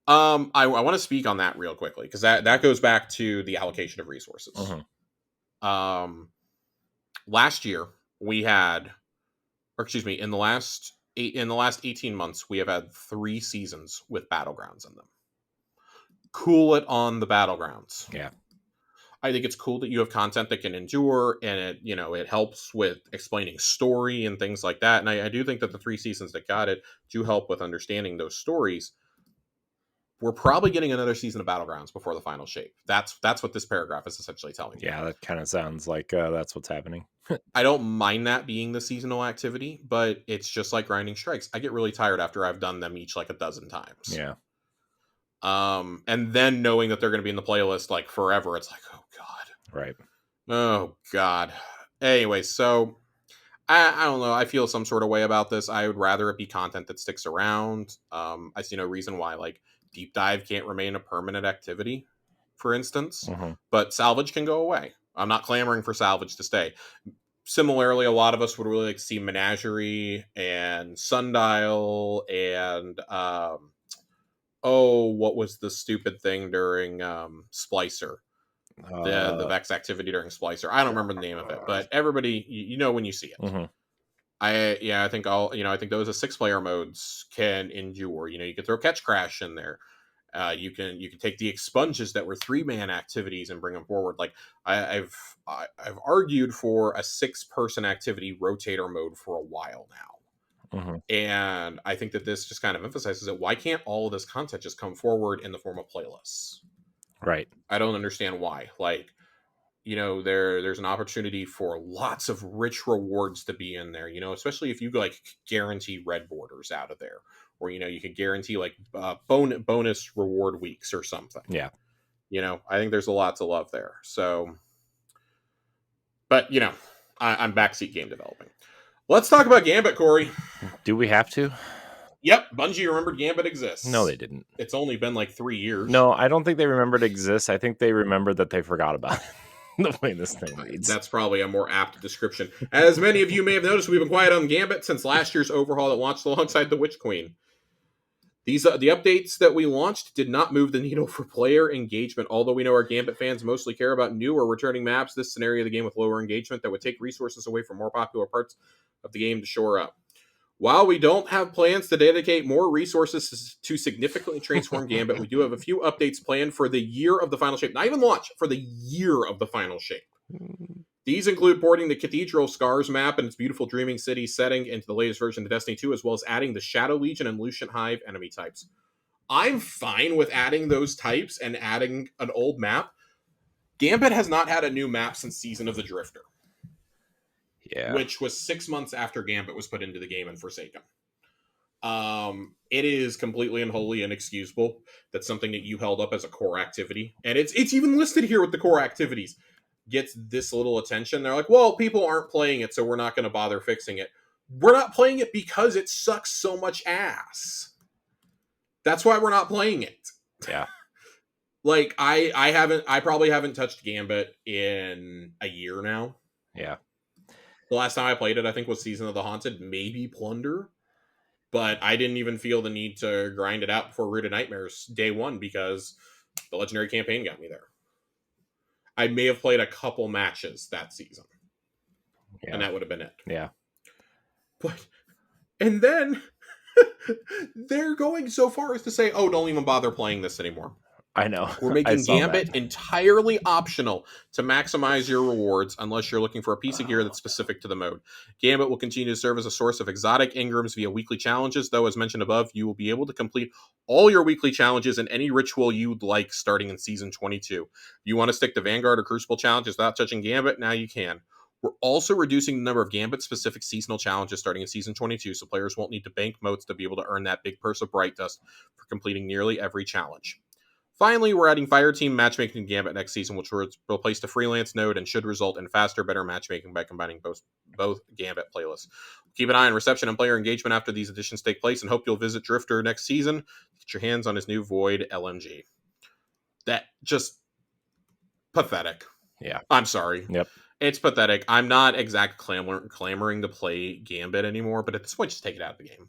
I want to speak on that real quickly because that goes back to the allocation of resources. Uh-huh. Last year, we had, or excuse me, in the last 18 months, we have had 3 seasons with Battlegrounds in them. Cool it on the Battlegrounds. Yeah. I think it's cool that you have content that can endure, and it helps with explaining story and things like that. And I do think that the 3 seasons that got it do help with understanding those stories. We're probably getting another season of Battlegrounds before the final shape. That's what this paragraph is essentially telling me. Yeah, that kind of sounds like that's what's happening. I don't mind that being the seasonal activity, but it's just like grinding Strikes. I get really tired after I've done them each like a dozen times. Yeah. And then knowing that they're going to be in the playlist like forever, it's like, oh God. Right. Oh God. Anyway, so I don't know. I feel some sort of way about this. I would rather it be content that sticks around. I see no reason why like Deep Dive can't remain a permanent activity, for instance. Uh-huh. But Salvage can go away. I'm not clamoring for Salvage to stay. Similarly, a lot of us would really like to see Menagerie and Sundial and what was the stupid thing during Splicer? The Vex activity during Splicer. I don't remember the name of it, but everybody, you know when you see it. Uh-huh. I think I think those 6-player modes can endure. You can throw Catch Crash in there. You can take the expunges that were 3-man activities and bring them forward. Like I've argued for a 6-person activity rotator mode for a while now. Mm-hmm. And I think that this just kind of emphasizes it. Why can't all of this content just come forward in the form of playlists? Right. I don't understand why. Like, there's an opportunity for lots of rich rewards to be in there, especially if you like guarantee red borders out of there, or you can guarantee like bonus reward weeks or something. Yeah. I think there's a lot to love there. So, but I'm backseat game developing. Let's talk about Gambit, Corey. Do we have to? Yep, Bungie remembered Gambit exists. No, they didn't. It's only been like 3 years. No, I don't think they remembered it exists. I think they remembered that they forgot about it. The way this thing reads. That's probably a more apt description. As many of you may have noticed, we've been quiet on Gambit since last year's overhaul that launched alongside the Witch Queen. The updates that we launched did not move the needle for player engagement. Although we know our Gambit fans mostly care about new or returning maps, this scenario of the game with lower engagement that would take resources away from more popular parts of the game to shore up. While we don't have plans to dedicate more resources to significantly transform Gambit, we do have a few updates planned for the year of the final shape. Not even launch, for the year of the final shape. These include porting the Cathedral Scars map and its beautiful Dreaming City setting into the latest version of Destiny 2, as well as adding the Shadow Legion and Lucian Hive enemy types. I'm fine with adding those types and adding an old map. Gambit has not had a new map since Season of the Drifter. Yeah. Which was 6 months after Gambit was put into the game in Forsaken. It is completely and wholly inexcusable that something that you held up as a core activity, and it's even listed here with the core activities, gets this little attention. They're like, well, people aren't playing it, so we're not going to bother fixing it. We're not playing it because it sucks so much ass. That's why we're not playing it. Yeah. Like, I probably haven't touched Gambit in a year now. Yeah. The last time I played it, I think, was Season of the Haunted, maybe Plunder. But I didn't even feel the need to grind it out before Root of Nightmares day one because the Legendary campaign got me there. I may have played a couple matches that season. Yeah. And that would have been it. Yeah. And then they're going so far as to say, oh, don't even bother playing this anymore. I know. We're making Gambit entirely optional to maximize your rewards unless you're looking for a piece of gear that's specific to the mode. Gambit will continue to serve as a source of exotic engrams via weekly challenges, though, as mentioned above, you will be able to complete all your weekly challenges in any ritual you'd like starting in Season 22. If you want to stick to Vanguard or Crucible challenges without touching Gambit, now you can. We're also reducing the number of Gambit-specific seasonal challenges starting in Season 22, so players won't need to bank motes to be able to earn that big purse of Bright Dust for completing nearly every challenge. Finally, we're adding Fireteam matchmaking to Gambit next season, which will replace the freelance node and should result in faster, better matchmaking by combining both Gambit playlists. Keep an eye on reception and player engagement after these additions take place, and hope you'll visit Drifter next season. Get your hands on his new Void LMG. That just pathetic. Yeah. I'm sorry. Yep. It's pathetic. I'm not exactly clamoring to play Gambit anymore, but at this point, just take it out of the game.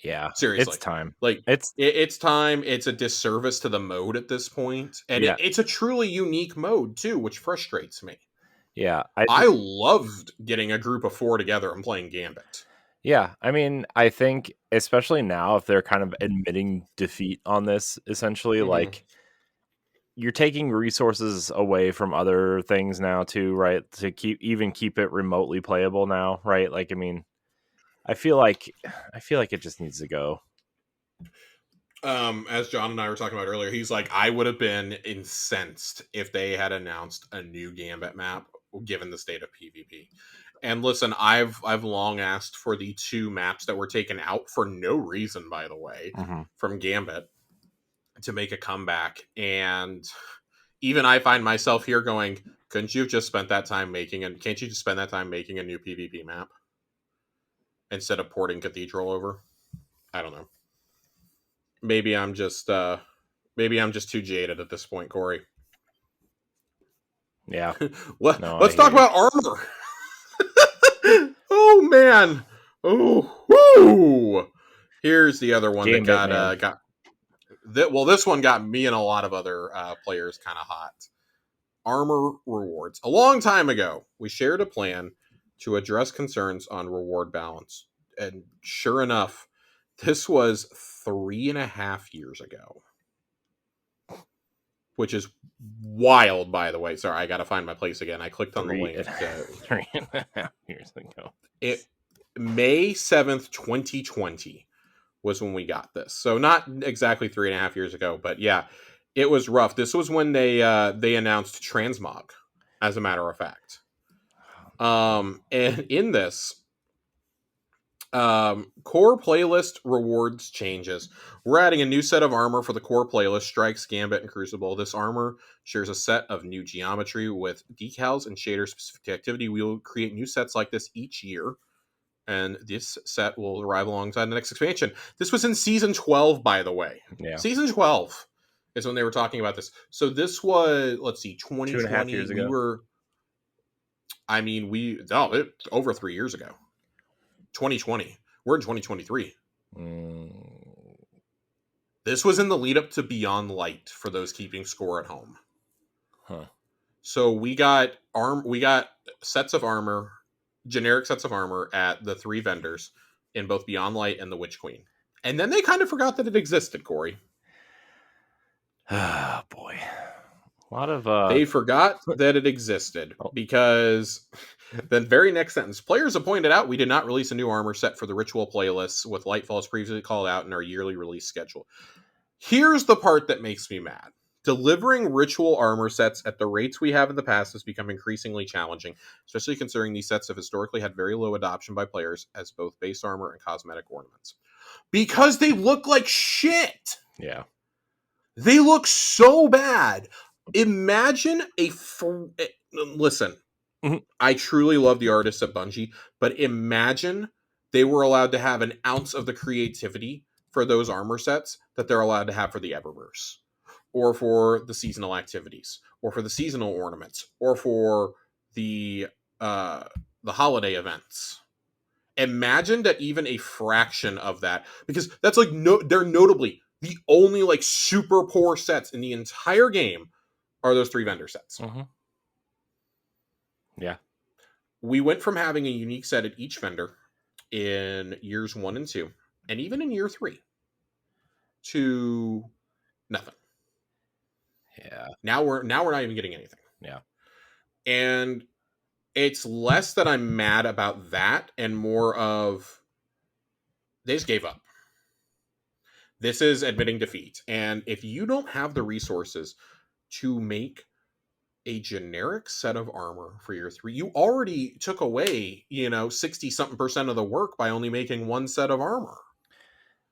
Yeah, seriously, it's time. Like it's time. It's a disservice to the mode at this point, and it's a truly unique mode too, which frustrates me. Yeah, I loved getting a group of 4 together and playing Gambit. Yeah, I mean, I think especially now, if they're kind of admitting defeat on this, essentially, like you're taking resources away from other things now too, right? To keep it remotely playable now, right? Like, I mean. I feel like it just needs to go. As John and I were talking about earlier, he's like, I would have been incensed if they had announced a new Gambit map, given the state of PvP. And listen, I've long asked for the 2 maps that were taken out for no reason, by the way, from Gambit to make a comeback. And even I find myself here going, couldn't you have just spent that time can't you just spend that time making a new PvP map? Instead of porting Cathedral over? I don't know. Maybe I'm just too jaded at this point, Corey. Yeah. Let's talk about armor. Oh man. Oh. Woo! Here's the other one Gambit, this one got me and a lot of other players kind of hot. Armor rewards. A long time ago, we shared a plan to address concerns on reward balance. And sure enough, this was 3.5 years ago. Which is wild, by the way. Sorry, I gotta find my place again. I clicked on the link. 3.5 years ago. May 7th, 2020 was when we got this. So not exactly 3.5 years ago, but yeah, it was rough. This was when they announced Transmog, as a matter of fact. And in this, core playlist rewards changes. We're adding a new set of armor for the core playlist: Strikes, Gambit, and Crucible. This armor shares a set of new geometry with decals and shader specific to activity. We will create new sets like this each year, and this set will arrive alongside the next expansion. This was in season 12, by the way. Yeah. Season 12 is when they were talking about this. So this was, let's see, 2020. 2.5 years ago. Over 3 years ago. 2020. We're in 2023. This was in the lead up to Beyond Light for those keeping score at home. Huh. So we got sets of armor, generic sets of armor at the 3 vendors in both Beyond Light and the Witch Queen. And then they kind of forgot that it existed, Corey. Oh, boy. A lot of... They forgot that it existed because the very next sentence, players have pointed out we did not release a new armor set for the ritual playlists with Lightfall as previously called out in our yearly release schedule. Here's the part that makes me mad. Delivering ritual armor sets at the rates we have in the past has become increasingly challenging, especially considering these sets have historically had very low adoption by players as both base armor and cosmetic ornaments. Because they look like shit! Yeah. They look so bad. Imagine listen, I truly love the artists at Bungie, but imagine they were allowed to have an ounce of the creativity for those armor sets that they're allowed to have for the Eververse, or for the seasonal activities, or for the seasonal ornaments, or for the holiday events. Imagine that even a fraction of that, because that's like they're notably the only like super poor sets in the entire game are those 3 vendor sets. Mm-hmm. Yeah. We went from having a unique set at each vendor in years 1 and 2, and even in year 3, to nothing. Yeah. Now we're not even getting anything. Yeah. And it's less that I'm mad about that and more of they just gave up. This is admitting defeat. And if you don't have the resources to make a generic set of armor for year 3, you already took away, 60-something% of the work by only making 1 set of armor.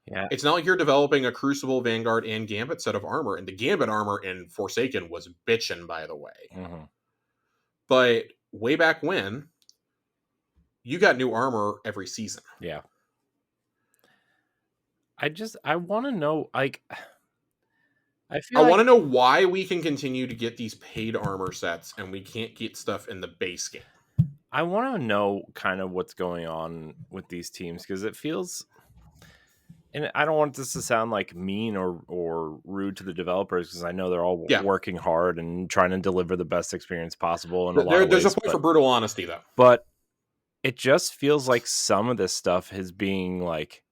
Yeah. It's not like you're developing a Crucible, Vanguard, and Gambit set of armor. And the Gambit armor in Forsaken was bitchin', by the way. Mm-hmm. But way back when, you got new armor every season. Yeah. I want to know, like... I want to know why we can continue to get these paid armor sets and we can't get stuff in the base game. I want to know kind of what's going on with these teams, because it feels, and I don't want this to sound like mean or rude to the developers, because I know they're all working hard and trying to deliver the best experience possible. In a lot of ways, there's a point for brutal honesty, though. But it just feels like some of this stuff is being like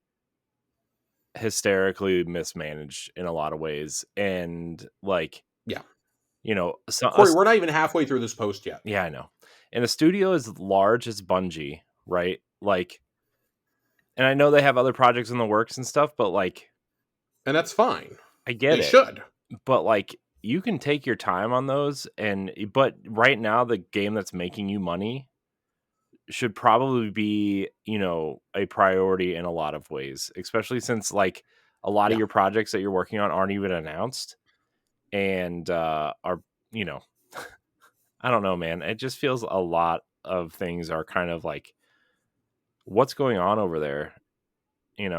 hysterically mismanaged in a lot of ways, and like, Corey, we're not even halfway through this post yet. Yeah, I know. And a studio as large as Bungie, right? Like, and I know they have other projects in the works and stuff, but like, and that's fine. I get it. They should, but like, you can take your time on those, but right now the game that's making you money should probably be, a priority in a lot of ways, especially since like a lot of your projects that you're working on aren't even announced and are, I don't know, man. It just feels a lot of things are kind of like, what's going on over there, And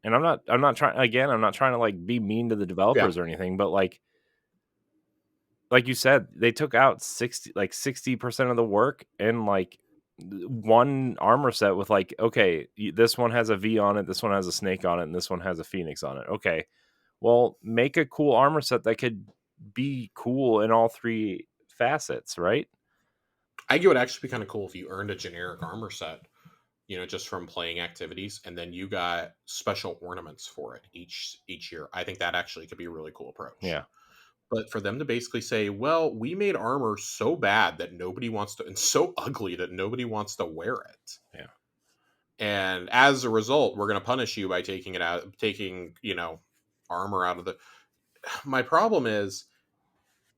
I'm not trying to like be mean to the developers or anything, but like you said, they took out 60% of the work and like 1 armor set with like, okay, this one has a V on it, this one has a snake on it, and this one has a phoenix on it. Okay, well, make a cool armor set that could be cool in all 3 facets, right? I think it would actually be kind of cool if you earned a generic armor set, just from playing activities, and then you got special ornaments for it each year. I think that actually could be a really cool approach. Yeah. But for them to basically say, well, we made armor so bad that nobody wants to, and so ugly that nobody wants to wear it. Yeah. And as a result, we're going to punish you by taking armor out of the. My problem is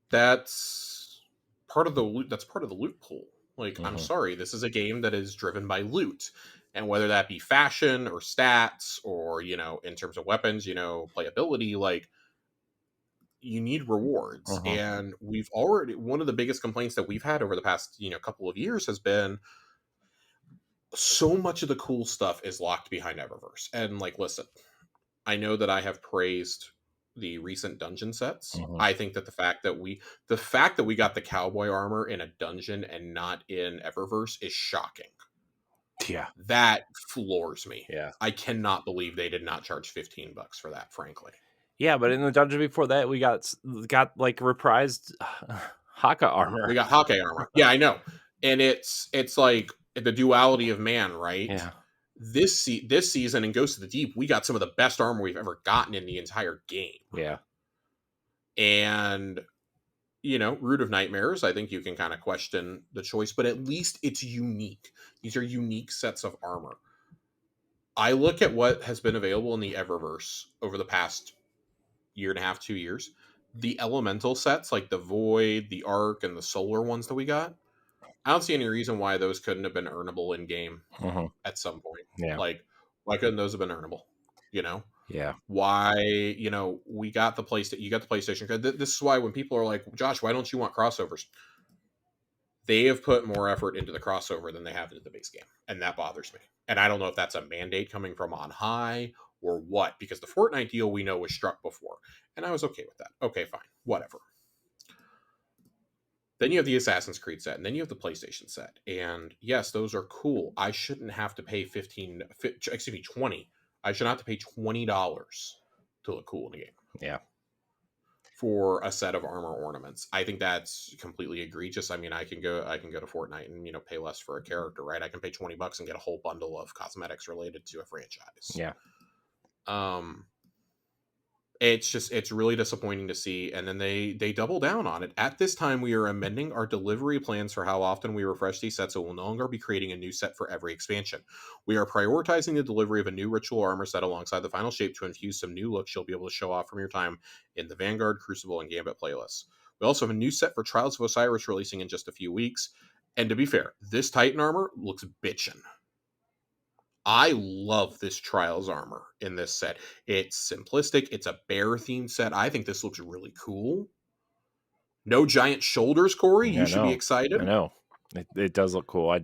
that's part of the loot. That's part of the loot pool. Like, I'm sorry, this is a game that is driven by loot, and whether that be fashion or stats or in terms of weapons, playability, like you need rewards. And we've already one of the biggest complaints that we've had over the past couple of years has been so much of the cool stuff is locked behind Eververse. And like, listen, I know that I have praised the recent dungeon sets. I think that the fact that we got the cowboy armor in a dungeon and not in Eververse is shocking. Yeah. That floors me. Yeah. I cannot believe they did not charge $15 for that, frankly. Yeah, but in the dungeon before that, we got like reprised Haka armor. We got Hake armor. Yeah, I know. And it's like the duality of man, right? Yeah. This season in Ghost of the Deep, we got some of the best armor we've ever gotten in the entire game. Yeah. And Root of Nightmares, I think you can kind of question the choice, but at least it's unique. These are unique sets of armor. I look at what has been available in the Eververse over the past year and a half, 2 years. The elemental sets like the Void, the Arc, and the Solar ones that we got. I don't see any reason why those couldn't have been earnable in game at some point. Yeah. Like, why couldn't those have been earnable? Yeah. Why, we got the PlayStation. You got the PlayStation. This is why when people are like, Josh, why don't you want crossovers? They have put more effort into the crossover than they have into the base game, and that bothers me. And I don't know if that's a mandate coming from on high or what, because the Fortnite deal we know was struck before, and I was okay with that. Okay, fine, whatever. Then you have the Assassin's Creed set, and then you have the PlayStation set. And yes, those are cool. I shouldn't have to pay 20. I should not have to pay $20 to look cool in the game. Yeah. For a set of armor ornaments. I think that's completely egregious. I mean, I can go to Fortnite and pay less for a character, right? I can pay $20 and get a whole bundle of cosmetics related to a franchise. Yeah. It's really disappointing to see, and then they double down on it. At this time, we are amending our delivery plans for how often we refresh these sets, so we'll no longer be creating a new set for every expansion. We are prioritizing the delivery of a new ritual armor set alongside the final shape to infuse some new looks you'll be able to show off from your time in the Vanguard, Crucible, and Gambit playlists. We also have a new set for Trials of Osiris releasing in just a few weeks, and to be fair, this Titan armor looks bitchin'. I love this Trials armor in this set. It's simplistic. It's a bear themed set. I think this looks really cool. No giant shoulders, Corey. You should be excited. I know. It does look cool. I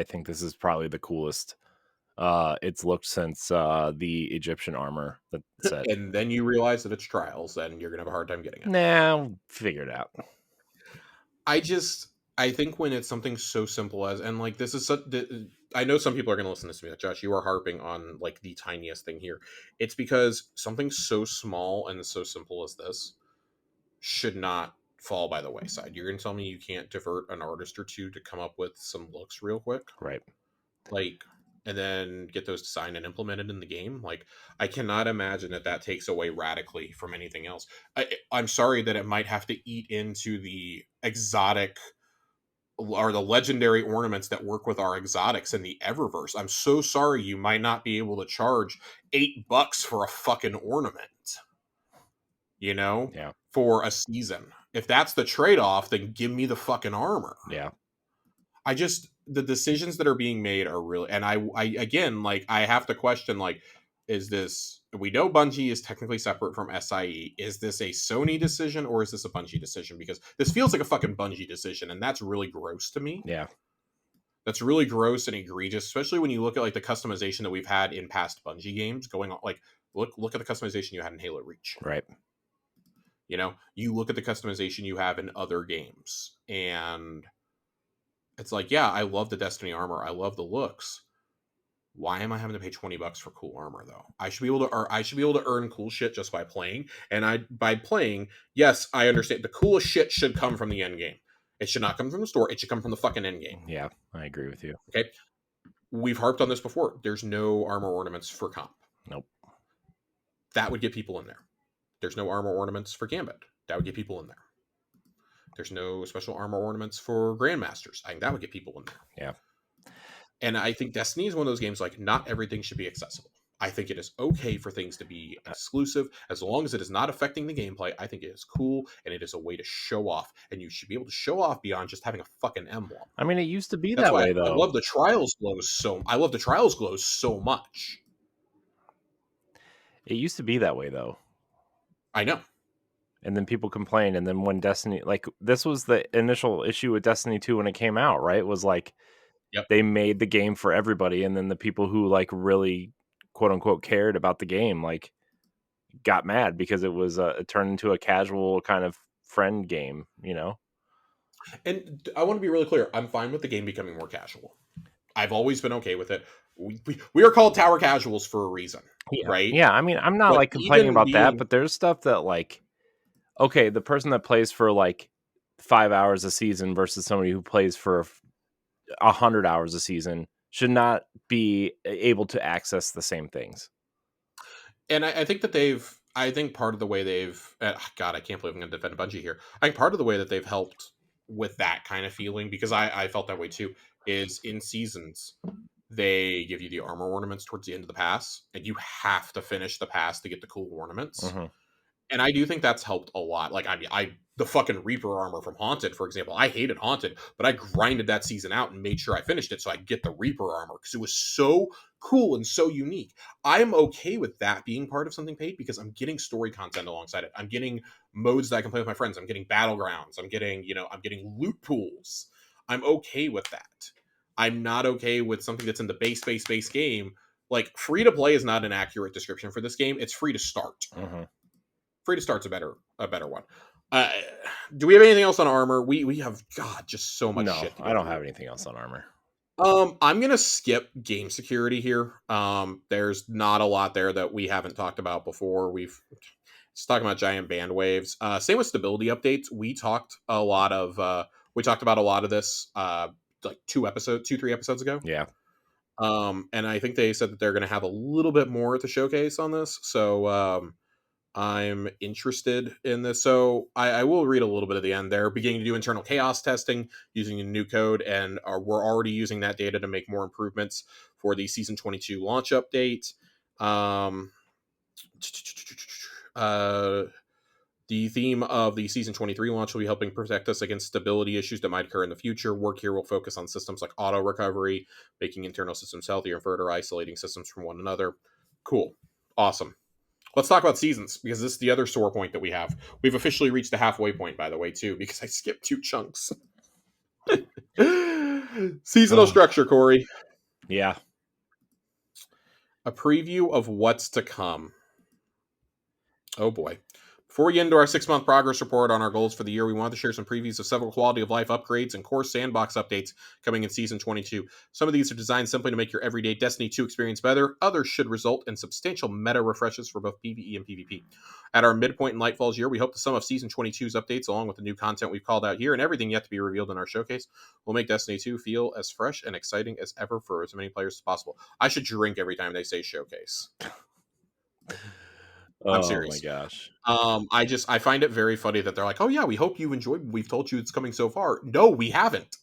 think this is probably the coolest it's looked since the Egyptian armor set. And then you realize that it's Trials, and you're going to have a hard time getting it. Nah, we'll figure it out. I think when it's something so simple as, and like this is I know some people are going to listen to this to me, like, Josh, you are harping on like the tiniest thing here. It's because something so small and so simple as this should not fall by the wayside. You're going to tell me you can't divert an artist or two to come up with some looks real quick? Right. Like, and then get those designed and implemented in the game. Like, I cannot imagine that takes away radically from anything else. I'm sorry that it might have to eat into the exotic or the legendary ornaments that work with our exotics in the Eververse. I'm so sorry you might not be able to charge $8 for a fucking ornament. Yeah. For a season. If that's the trade-off, then give me the fucking armor. Yeah. The decisions that are being made are really, and I again, like, I have to question, like, is this, we know Bungie is technically separate from SIE. Is this a Sony decision or is this a Bungie decision? Because this feels like a fucking Bungie decision, and that's really gross to me. Yeah. That's really gross and egregious, especially when you look at like the customization that we've had in past Bungie games going on. Like, look at the customization you had in Halo Reach. Right. You look at the customization you have in other games, and it's like, yeah, I love the Destiny armor. I love the looks. Why am I having to pay $20 for cool armor though? I should be able to earn cool shit just by playing. And by playing, yes, I understand the coolest shit should come from the end game. It should not come from the store. It should come from the fucking end game. Yeah, I agree with you. Okay. We've harped on this before. There's no armor ornaments for comp. Nope. That would get people in there. There's no armor ornaments for Gambit. That would get people in there. There's no special armor ornaments for Grandmasters. I think that would get people in there. Yeah. And I think Destiny is one of those games like not everything should be accessible. I think it is okay for things to be exclusive as long as it is not affecting the gameplay. I think it is cool and it is a way to show off, and you should be able to show off beyond just having a fucking emblem. I mean, it used to be That's that why way, I though. love the Trials glows I love the Trials glows so much. It used to be that way, though. I know. And then people complained, and then when Destiny, like, this was the initial issue with Destiny 2 when it came out, right? It was like, Yep. they made the game for everybody, and then the people who like really quote unquote cared about the game like got mad because it was it turned into a casual kind of friend game, you know. And I want to be really clear. I'm fine with the game becoming more casual. I've always been okay with it. We are called tower casuals for a reason, right? Yeah, I mean, I'm not But like complaining even about that, being- but there's stuff that like, okay, the person that plays for like 5 hours a season versus somebody who plays for 100 hours a season should not be able to access the same things. And I think that I think part of the way they've, God, I can't believe I'm going to defend Bungie here. I think part of the way that they've helped with that kind of feeling, because I felt that way too, is in seasons, they give you the armor ornaments towards the end of the pass, and you have to finish the pass to get the cool ornaments. Mm-hmm. And I do think that's helped a lot. Like, I mean, the fucking Reaper armor from Haunted, for example, I hated Haunted, but I grinded that season out and made sure I finished it so I get the Reaper armor because it was so cool and so unique. I'm okay with that being part of something paid because I'm getting story content alongside it. I'm getting modes that I can play with my friends. I'm getting battlegrounds. I'm getting loot pools. I'm okay with that. I'm not okay with something that's in the base game. Like, free to play is not an accurate description for this game. It's free to start. Mm-hmm. Free to start's a better one. Do we have anything else on armor? We have just so much shit. I don't have anything else on armor. I'm gonna skip game security here. There's not a lot there that we haven't talked about before. We've just talking about giant band waves. Same with stability updates. We talked about a lot of this like 3 episodes ago. Yeah. And I think they said that they're gonna have a little bit more at the showcase on this. So I'm interested in this. So I will read a little bit of the end. They're beginning to do internal chaos testing using a new code, and we're already using that data to make more improvements for the Season 22 launch update. The theme of the Season 23 launch will be helping protect us against stability issues that might occur in the future. Work here will focus on systems like auto recovery, making internal systems healthier, and further isolating systems from one another. Cool. Awesome. Let's talk about seasons, because this is the other sore point that we have. We've officially reached the halfway point, by the way, too, because I skipped 2 chunks. Seasonal structure, Corey. Yeah. A preview of what's to come. Oh, boy. Before we get into our 6-month progress report on our goals for the year, we want to share some previews of several quality of life upgrades and core sandbox updates coming in Season 22. Some of these are designed simply to make your everyday Destiny 2 experience better. Others should result in substantial meta refreshes for both PvE and PvP. At our midpoint in Lightfall's year, we hope the sum of Season 22's updates, along with the new content we've called out here and everything yet to be revealed in our showcase, will make Destiny 2 feel as fresh and exciting as ever for as many players as possible. I should drink every time they say showcase. I'm serious. Oh my gosh. I find it very funny that they're like, oh yeah, we hope you enjoyed. We've told you it's coming so far. No, we haven't.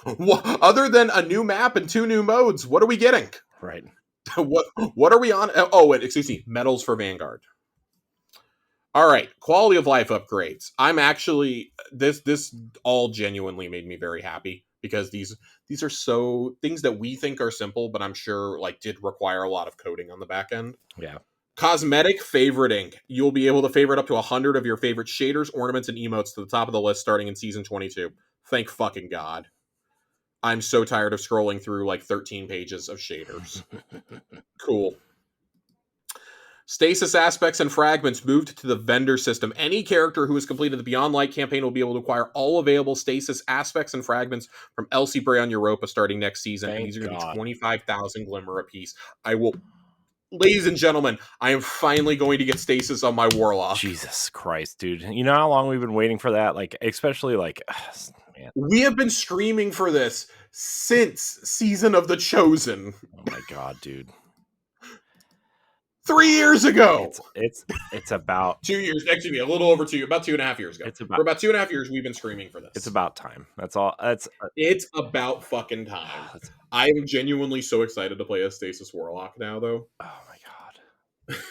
Other than a new map and 2 new modes, what are we getting? Right. What are we on? Oh, wait, excuse me. Medals for Vanguard. All right, quality of life upgrades. I'm actually this all genuinely made me very happy because these are so things that we think are simple, but I'm sure like did require a lot of coding on the back end. Yeah. Cosmetic favoriting. You'll be able to favorite up to 100 of your favorite shaders, ornaments, and emotes to the top of the list starting in Season 22. Thank fucking God. I'm so tired of scrolling through like 13 pages of shaders. Cool. Stasis aspects and fragments moved to the vendor system. Any character who has completed the Beyond Light campaign will be able to acquire all available stasis aspects and fragments from Elsie Bray on Europa starting next season. Thank and these are going to God. be 25,000 glimmer apiece. Ladies and gentlemen, I am finally going to get stasis on my Warlock. Jesus Christ, dude. You know how long we've been waiting for that? Like, especially like, man. We have been screaming for this since Season of the Chosen. Oh my God, dude. 3 years ago. It's about 2 years. Excuse me, a little over about 2.5 years ago. For about 2.5 years, we've been screaming for this. It's about time. That's all. It's about fucking time. I am genuinely so excited to play as Stasis Warlock now, though. Oh my god.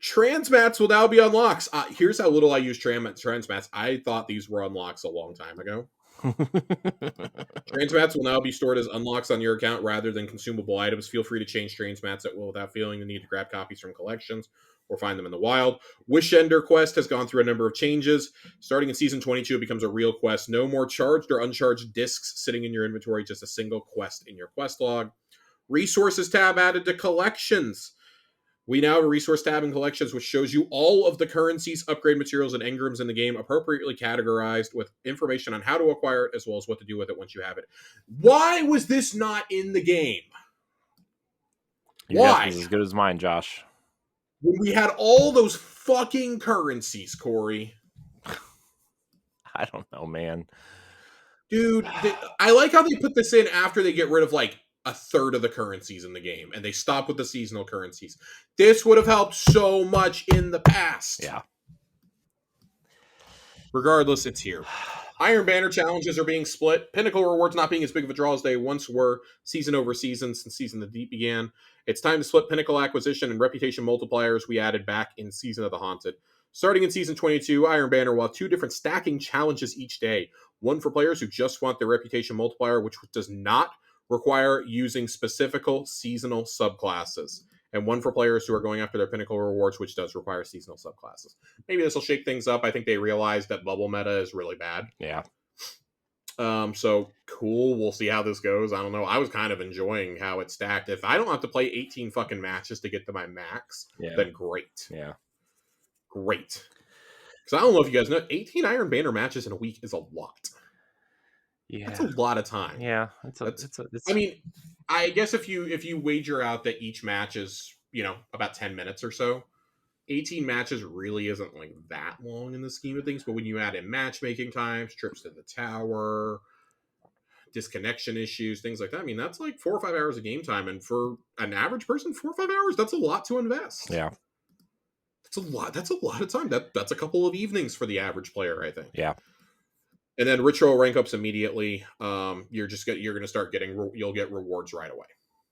Transmats will now be unlocks. Here's how little I use transmats. I thought these were unlocks a long time ago. Transmats will now be stored as unlocks on your account rather than consumable items. Feel free to change transmats at will without feeling the need to grab copies from collections or find them in the wild. Wish Ender quest has gone through a number of changes. Starting in Season 22, it becomes a real quest. No more charged or uncharged discs sitting in your inventory, just a single quest in your quest log. Resources tab added to collections. We now have a resource tab in collections, which shows you all of the currencies, upgrade materials, and engrams in the game, appropriately categorized with information on how to acquire it, as well as what to do with it once you have it. Why was this not in the game? Why? As good as mine, Josh. When we had all those fucking currencies, Corey. I don't know, man. Dude, I like how they put this in after they get rid of, like, a third of the currencies in the game, and they stop with the seasonal currencies. This would have helped so much in the past. Yeah. Regardless, it's here. Iron Banner challenges are being split. Pinnacle rewards not being as big of a draw as they once were season over season since Season of the Deep began. It's time to split Pinnacle acquisition and reputation multipliers we added back in Season of the Haunted. Starting in Season 22, Iron Banner will have 2 different stacking challenges each day. One for players who just want their reputation multiplier, which does not require using specific seasonal subclasses, and one for players who are going after their Pinnacle rewards, which does require seasonal subclasses. Maybe this will shake things up. I think they realized that bubble meta is really bad. Yeah. So cool. We'll see how this goes. I don't know. I was kind of enjoying how it stacked. If I don't have to play 18 fucking matches to get to my max, then great. Yeah. Great. Because I don't know if you guys know, 18 Iron Banner matches in a week is a lot. Yeah, that's a lot of time. Yeah, I mean, I guess if you wager out that each match is about 10 minutes or so, 18 matches really isn't like that long in the scheme of things. But when you add in matchmaking times, trips to the tower, disconnection issues, things like that, I mean, that's like 4 or 5 hours of game time, and for an average person, 4 or 5 hours, that's a lot to invest. Yeah, that's a lot. That's a lot of time. That's a couple of evenings for the average player, I think. Yeah. And then ritual rank ups immediately. You're going to start getting, you'll get rewards right away.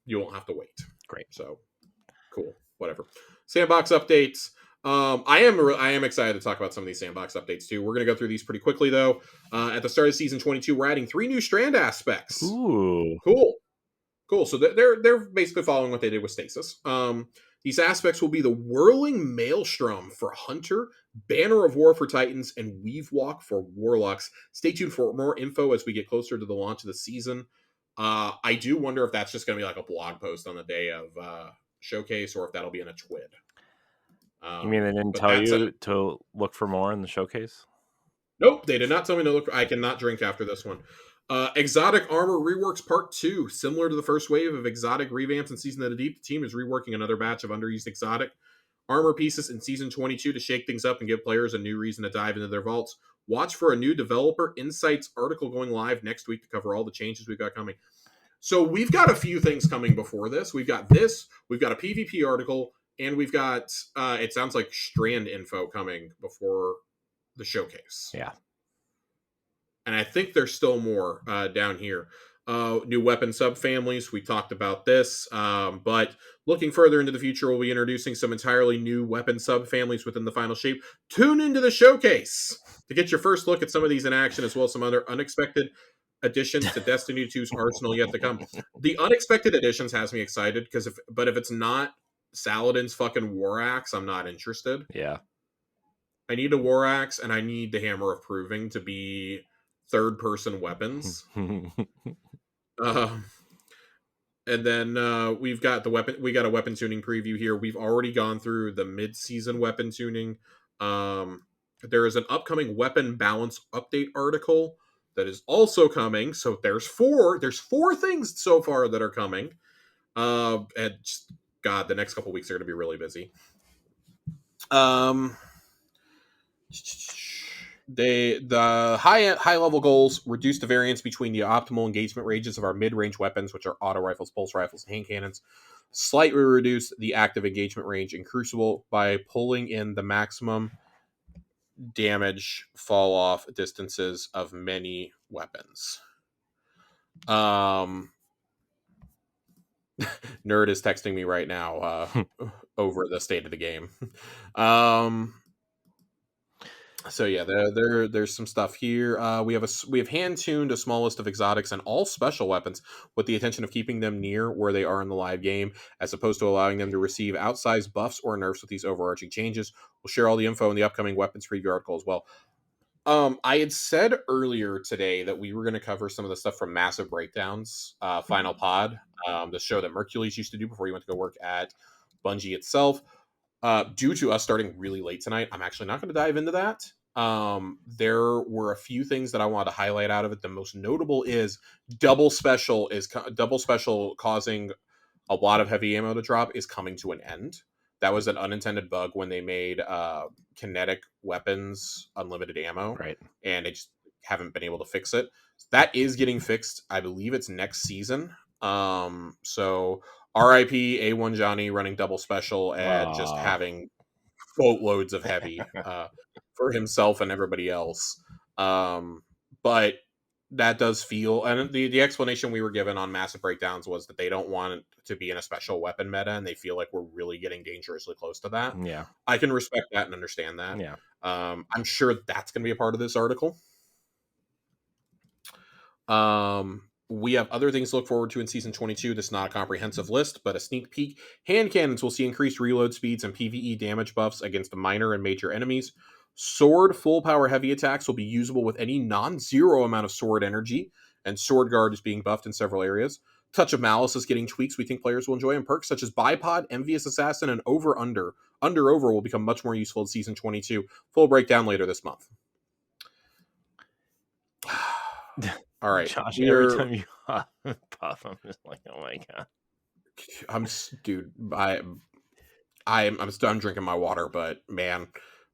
You won't have to wait. Great. So cool. Whatever. Sandbox updates. I am excited to talk about some of these sandbox updates too. We're going to go through these pretty quickly though. At the start of Season 22, we're adding 3 new strand aspects. Ooh. Cool. So they're basically following what they did with Stasis. These aspects will be the Whirling Maelstrom for Hunter, Banner of War for Titans, and Weave Walk for Warlocks. Stay tuned for more info as we get closer to the launch of the season. I do wonder if that's just going to be like a blog post on the day of Showcase, or if that'll be in a TWID. You mean they didn't tell you to look for more in the Showcase? Nope, they did not tell me to look. I cannot drink after this one. Exotic Armor Reworks Part 2. Similar to the first wave of exotic revamps in Season of the Deep, the team is reworking another batch of underused exotic armor pieces in Season 22 to shake things up and give players a new reason to dive into their vaults. Watch for a new Developer Insights article going live next week to cover all the changes we've got coming. So we've got a few things coming before this. We've got this, we've got a PvP article, and we've got, it sounds like Strand info coming before the Showcase. Yeah. And I think there's still more down here. New weapon subfamilies. We talked about this. But looking further into the future, we'll be introducing some entirely new weapon subfamilies within the final shape. Tune into the Showcase to get your first look at some of these in action, as well as some other unexpected additions to Destiny 2's arsenal yet to come. The unexpected additions has me excited, if it's not Saladin's fucking War Axe, I'm not interested. Yeah. I need a War Axe, and I need the Hammer of Proving to be third-person weapons. And then we got a weapon tuning preview here. We've already gone through the mid-season weapon tuning. There is an upcoming weapon balance update article that is also coming. So there's four things so far that are coming. And just, God, the next couple weeks are going to be really busy. The high level goals reduce the variance between the optimal engagement ranges of our mid-range weapons, which are auto rifles, pulse rifles, and hand cannons. Slightly reduce the active engagement range in Crucible by pulling in the maximum damage fall off distances of many weapons. Nerd is texting me right now over the state of the game. So yeah, there's some stuff here. We have hand tuned a small list of exotics and all special weapons with the intention of keeping them near where they are in the live game, as opposed to allowing them to receive outsized buffs or nerfs with these overarching changes. We'll share all the info in the upcoming weapons preview article as well. I had said earlier today that we were going to cover some of the stuff from Massive Breakdowns, Final Pod, the show that Mercules used to do before he went to go work at Bungie itself. Due to us starting really late tonight, I'm actually not going to dive into that. There were a few things that I wanted to highlight out of it. The most notable is double special causing a lot of heavy ammo to drop is coming to an end. That was an unintended bug when they made kinetic weapons unlimited ammo, Right. and they just haven't been able to fix it. That is getting fixed. I believe it's next season. So RIP A1 Johnny running double special and just having boatloads of heavy for himself and everybody else. But that does feel, and the explanation we were given on Massive Breakdowns was that they don't want it to be in a special weapon meta, and they feel like we're really getting dangerously close to that. Yeah. I can respect that and understand that. Yeah. I'm sure that's going to be a part of this article. We have other things to look forward to in Season 22. This is not a comprehensive list, but a sneak peek. Hand cannons will see increased reload speeds and PvE damage buffs against minor and major enemies. Sword full power heavy attacks will be usable with any non-zero amount of sword energy, and Sword Guard is being buffed in several areas. Touch of Malice is getting tweaks we think players will enjoy, and perks such as Bipod, Envious Assassin, and Over will become much more useful in Season 22. Full breakdown later this month. All right, Josh, every time you puff, I'm just like, oh my god. I'm drinking my water, but man,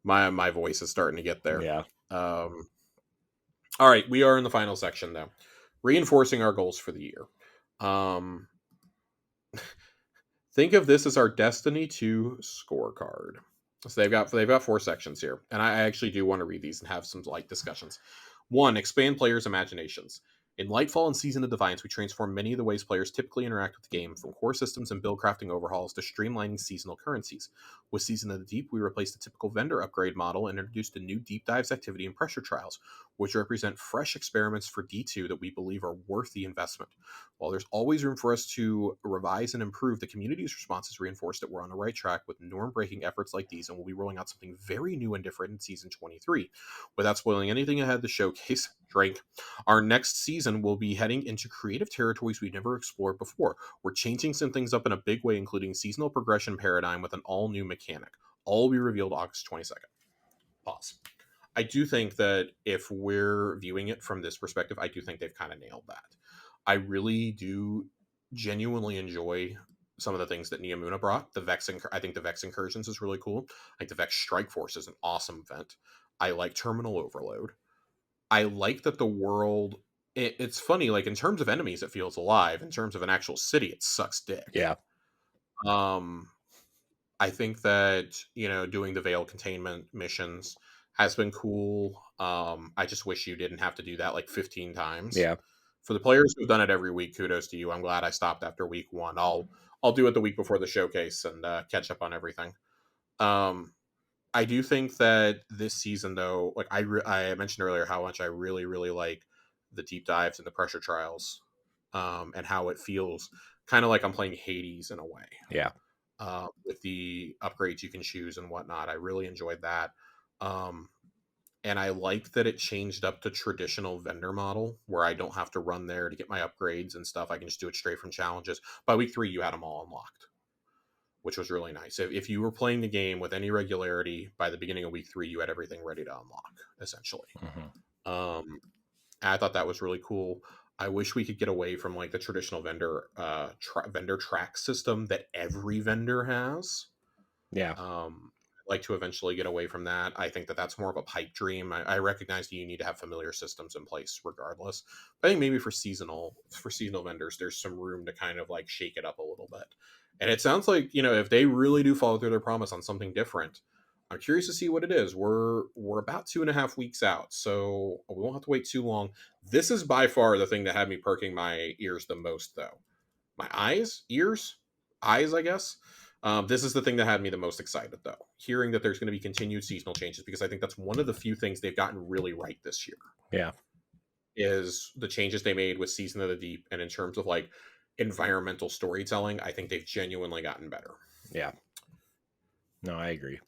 my voice is starting to get there. Yeah. All right, we are in the final section now, reinforcing our goals for the year. Think of this as our Destiny 2 scorecard. So they've got 4 sections here, and I actually do want to read these and have some light discussions. 1. Expand players' imaginations. In Lightfall and Season of Defiance, we transform many of the ways players typically interact with the game, from core systems and build crafting overhauls to streamlining seasonal currencies. With Season of the Deep, we replaced the typical vendor upgrade model and introduced a new deep dives activity and pressure trials, which represent fresh experiments for D2 that we believe are worth the investment. While there's always room for us to revise and improve, the community's response has reinforced that we're on the right track with norm-breaking efforts like these, and we'll be rolling out something very new and different in Season 23. Without spoiling anything ahead of the showcase, drink. Our next season will be heading into creative territories we've never explored before. We're changing some things up in a big way, including seasonal progression paradigm with an all-new mechanic. All will be revealed August 22nd. Pause. I do think that if we're viewing it from this perspective, I do think they've kind of nailed that. I really do genuinely enjoy some of the things that Neomuna brought. I think the Vex Incursions is really cool. I think the Vex Strike Force is an awesome event. I like Terminal Overload. I like that the world, it's funny, like in terms of enemies, it feels alive. In terms of an actual city, it sucks dick. Yeah. I think that, doing the Veil containment missions has been cool. I just wish you didn't have to do that like 15 times. Yeah. For the players who've done it every week, kudos to you. I'm glad I stopped after week 1. I'll do it the week before the showcase and catch up on everything. I do think that this season, though, like I mentioned earlier, how much I really, really like the deep dives and the pressure trials, and how it feels kind of like I'm playing Hades in a way. Yeah. With the upgrades you can choose and whatnot. I really enjoyed that. And I like that it changed up to traditional vendor model where I don't have to run there to get my upgrades and stuff. I can just do it straight from challenges. By week 3, you had them all unlocked, which was really nice. If you were playing the game with any regularity, by the beginning of week 3, you had everything ready to unlock, essentially. Mm-hmm. I thought that was really cool. I wish we could get away from like the traditional vendor track system that every vendor has. Yeah. I'd like to eventually get away from that. I think that that's more of a pipe dream. I recognize that you need to have familiar systems in place regardless. But I think maybe for seasonal vendors, there's some room to kind of like shake it up a little bit And it sounds like, if they really do follow through their promise on something different, I'm curious to see what it is. We're about 2.5 weeks out, so we won't have to wait too long. This is by far the thing that had me perking my ears the most, though. My eyes, I guess. This is the thing that had me the most excited, though. Hearing that there's going to be continued seasonal changes, because I think that's one of the few things they've gotten really right this year. Yeah. Is the changes they made with Season of the Deep, and in terms of like environmental storytelling, I think they've genuinely gotten better. Yeah. No, I agree.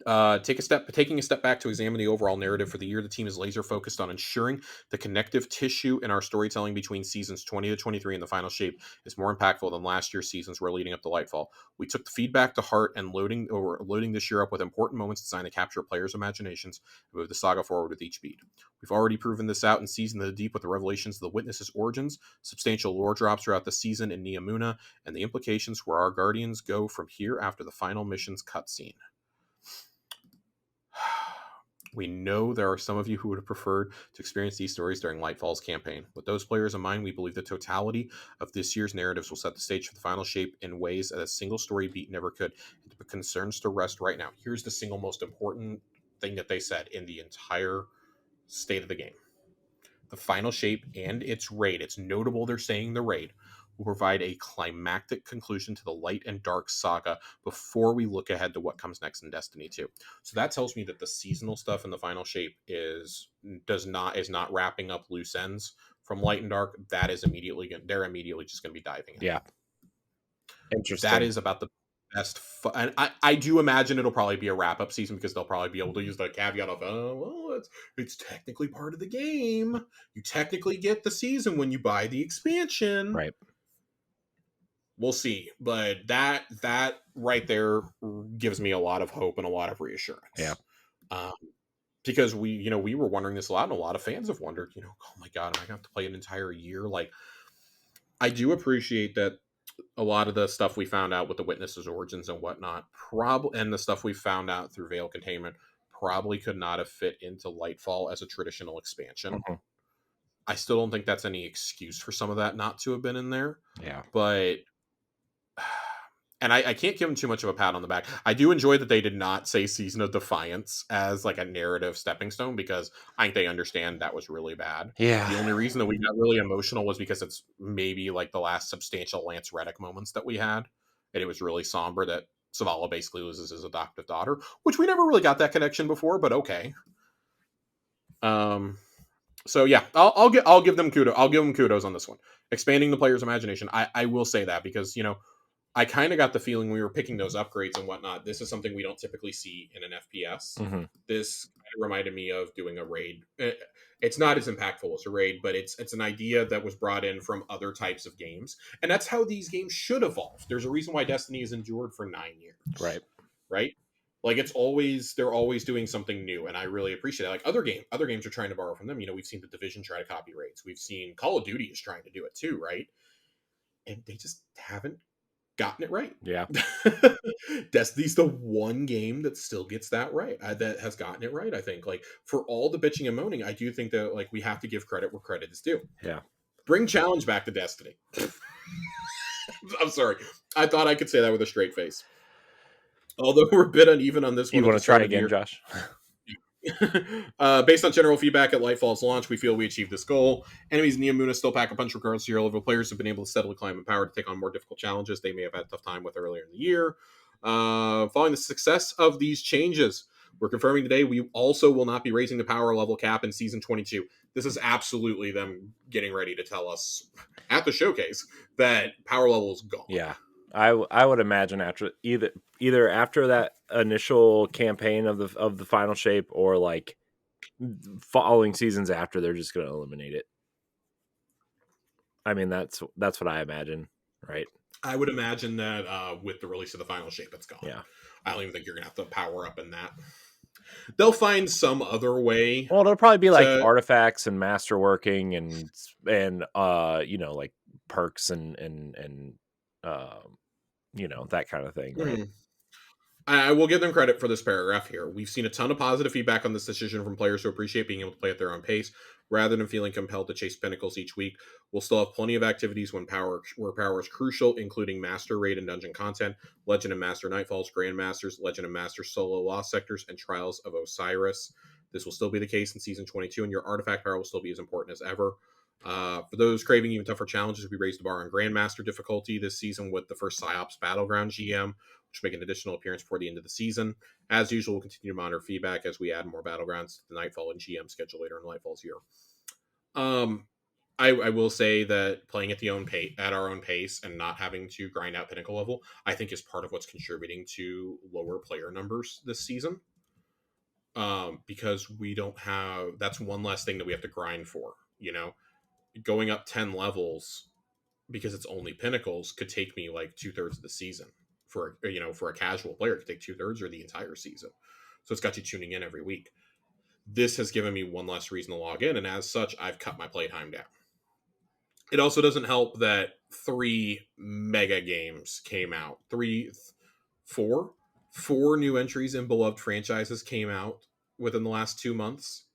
Taking a step back to examine the overall narrative for the year, the team is laser focused on ensuring the connective tissue in our storytelling between seasons 20 to 23 and the final shape is more impactful than last year's seasons were leading up to Lightfall. We took the feedback to heart and loading this year up with important moments designed to capture players' imaginations and move the saga forward with each beat. We've already proven this out in Season of the Deep with the revelations of the Witness's origins, substantial lore drops throughout the season in Neomuna, and the implications where our Guardians go from here after the final mission's cutscene. We know there are some of you who would have preferred to experience these stories during Lightfall's campaign. With those players in mind, we believe the totality of this year's narratives will set the stage for the final shape in ways that a single story beat never could. And to put concerns to rest right now, here's the single most important thing that they said in the entire state of the game. The final shape and its raid, it's notable they're saying the raid, will provide a climactic conclusion to the Light and Dark saga before we look ahead to what comes next in Destiny 2. So that tells me that the seasonal stuff in the final shape is not wrapping up loose ends from Light and Dark. That is they're immediately just going to be diving in. Yeah. Interesting. That is about the best and I do imagine it'll probably be a wrap-up season, because they'll probably be able to use the caveat of it's technically part of the game. You technically get the season when you buy the expansion. Right. We'll see, but that right there gives me a lot of hope and a lot of reassurance. Yeah. Because we were wondering this a lot, and a lot of fans have wondered, oh my God, am I gonna have to play an entire year? Like, I do appreciate that a lot of the stuff we found out with the Witness's origins and whatnot, and the stuff we found out through Veil Containment, probably could not have fit into Lightfall as a traditional expansion. Mm-hmm. I still don't think that's any excuse for some of that not to have been in there. Yeah. But, and I can't give them too much of a pat on the back. I do enjoy that they did not say Season of Defiance as like a narrative stepping stone, because I think they understand that was really bad. Yeah. The only reason that we got really emotional was because it's maybe like the last substantial Lance Reddick moments that we had. And it was really somber that Zavala basically loses his adoptive daughter, which we never really got that connection before, but okay. So yeah, I'll give them kudos. I'll give them kudos on this one. Expanding the player's imagination. I will say that, because, I kind of got the feeling we were picking those upgrades and whatnot. This is something we don't typically see in an FPS. Mm-hmm. This kind of reminded me of doing a raid. It's not as impactful as a raid, but it's an idea that was brought in from other types of games. And that's how these games should evolve. There's a reason why Destiny has endured for 9 years. Right? Like, they're always doing something new, and I really appreciate it. Like, other games are trying to borrow from them. We've seen The Division try to copy raids. We've seen Call of Duty is trying to do it too, right? And they just haven't gotten it right. Yeah. Destiny's the one game that still gets that right, that has gotten it right. I think, like, for all the bitching and moaning, I do think that, like, we have to give credit where credit is due. Yeah. Bring challenge back to Destiny. I'm sorry, I thought I could say that with a straight face, although we're a bit uneven on this one. You want to try again, Josh? Based on general feedback at Lightfall's launch, we feel we achieved this goal. Enemies in Neomuna still pack a punch regardless of your level. Players have been able to steadily climb in power to take on more difficult challenges they may have had a tough time with earlier in the year. Following the success of these changes, we're confirming today we also will not be raising the power level cap in Season 22. This is absolutely them getting ready to tell us at the showcase that power level is gone. Yeah. I would imagine after either after that initial campaign of the final shape, or like following seasons after, they're just going to eliminate it. I mean, that's what I imagine, right? I would imagine that with the release of the final shape, it's gone. Yeah. I don't even think you're going to have to power up in that. They'll find some other way. Well, it'll probably be like artifacts and masterworking and like perks and that kind of thing, right? I will give them credit for this paragraph here. We've seen a ton of positive feedback on this decision from players who appreciate being able to play at their own pace. rather than feeling compelled to chase pinnacles each week. We'll still have plenty of activities where power is crucial, including Master Raid and Dungeon content, Legend and Master Nightfalls, Grandmasters, Legend and Master Solo Lost Sectors, and Trials of Osiris. This will still be the case in Season 22, and your artifact power will still be as important as ever. For those craving even tougher challenges, we raised the bar on Grandmaster difficulty this season with the first PsyOps Battleground GM, which will make an additional appearance before the end of the season. As usual, we'll continue to monitor feedback as we add more Battlegrounds to the Nightfall and GM schedule later in Nightfall's year. I will say that playing at our own pace and not having to grind out pinnacle level, I think is part of what's contributing to lower player numbers this season. Because we don't have, that's one less thing that we have to grind for, going up 10 levels because it's only pinnacles could take me like 2/3 of the season. For a casual player, it could take 2/3 or the entire season. So it's got you tuning in every week. This has given me one less reason to log in, and as such, I've cut my playtime down. It also doesn't help that 3 mega games came out. Four new entries in beloved franchises came out within the last 2 months.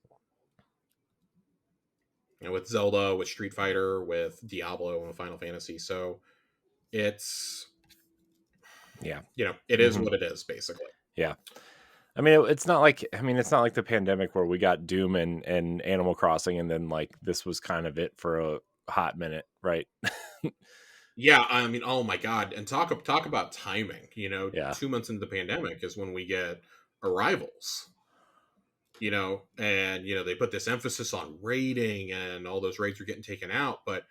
With Zelda, with Street Fighter, with Diablo, and with Final Fantasy. So it's, it is what it is, basically. Yeah. I mean, it's not like the pandemic where we got Doom and Animal Crossing, and then like this was kind of it for a hot minute, right? Yeah, I mean, oh my god, and talk about timing. 2 months into the pandemic is when we get Arrivals. And they put this emphasis on raiding, and all those raids are getting taken out. But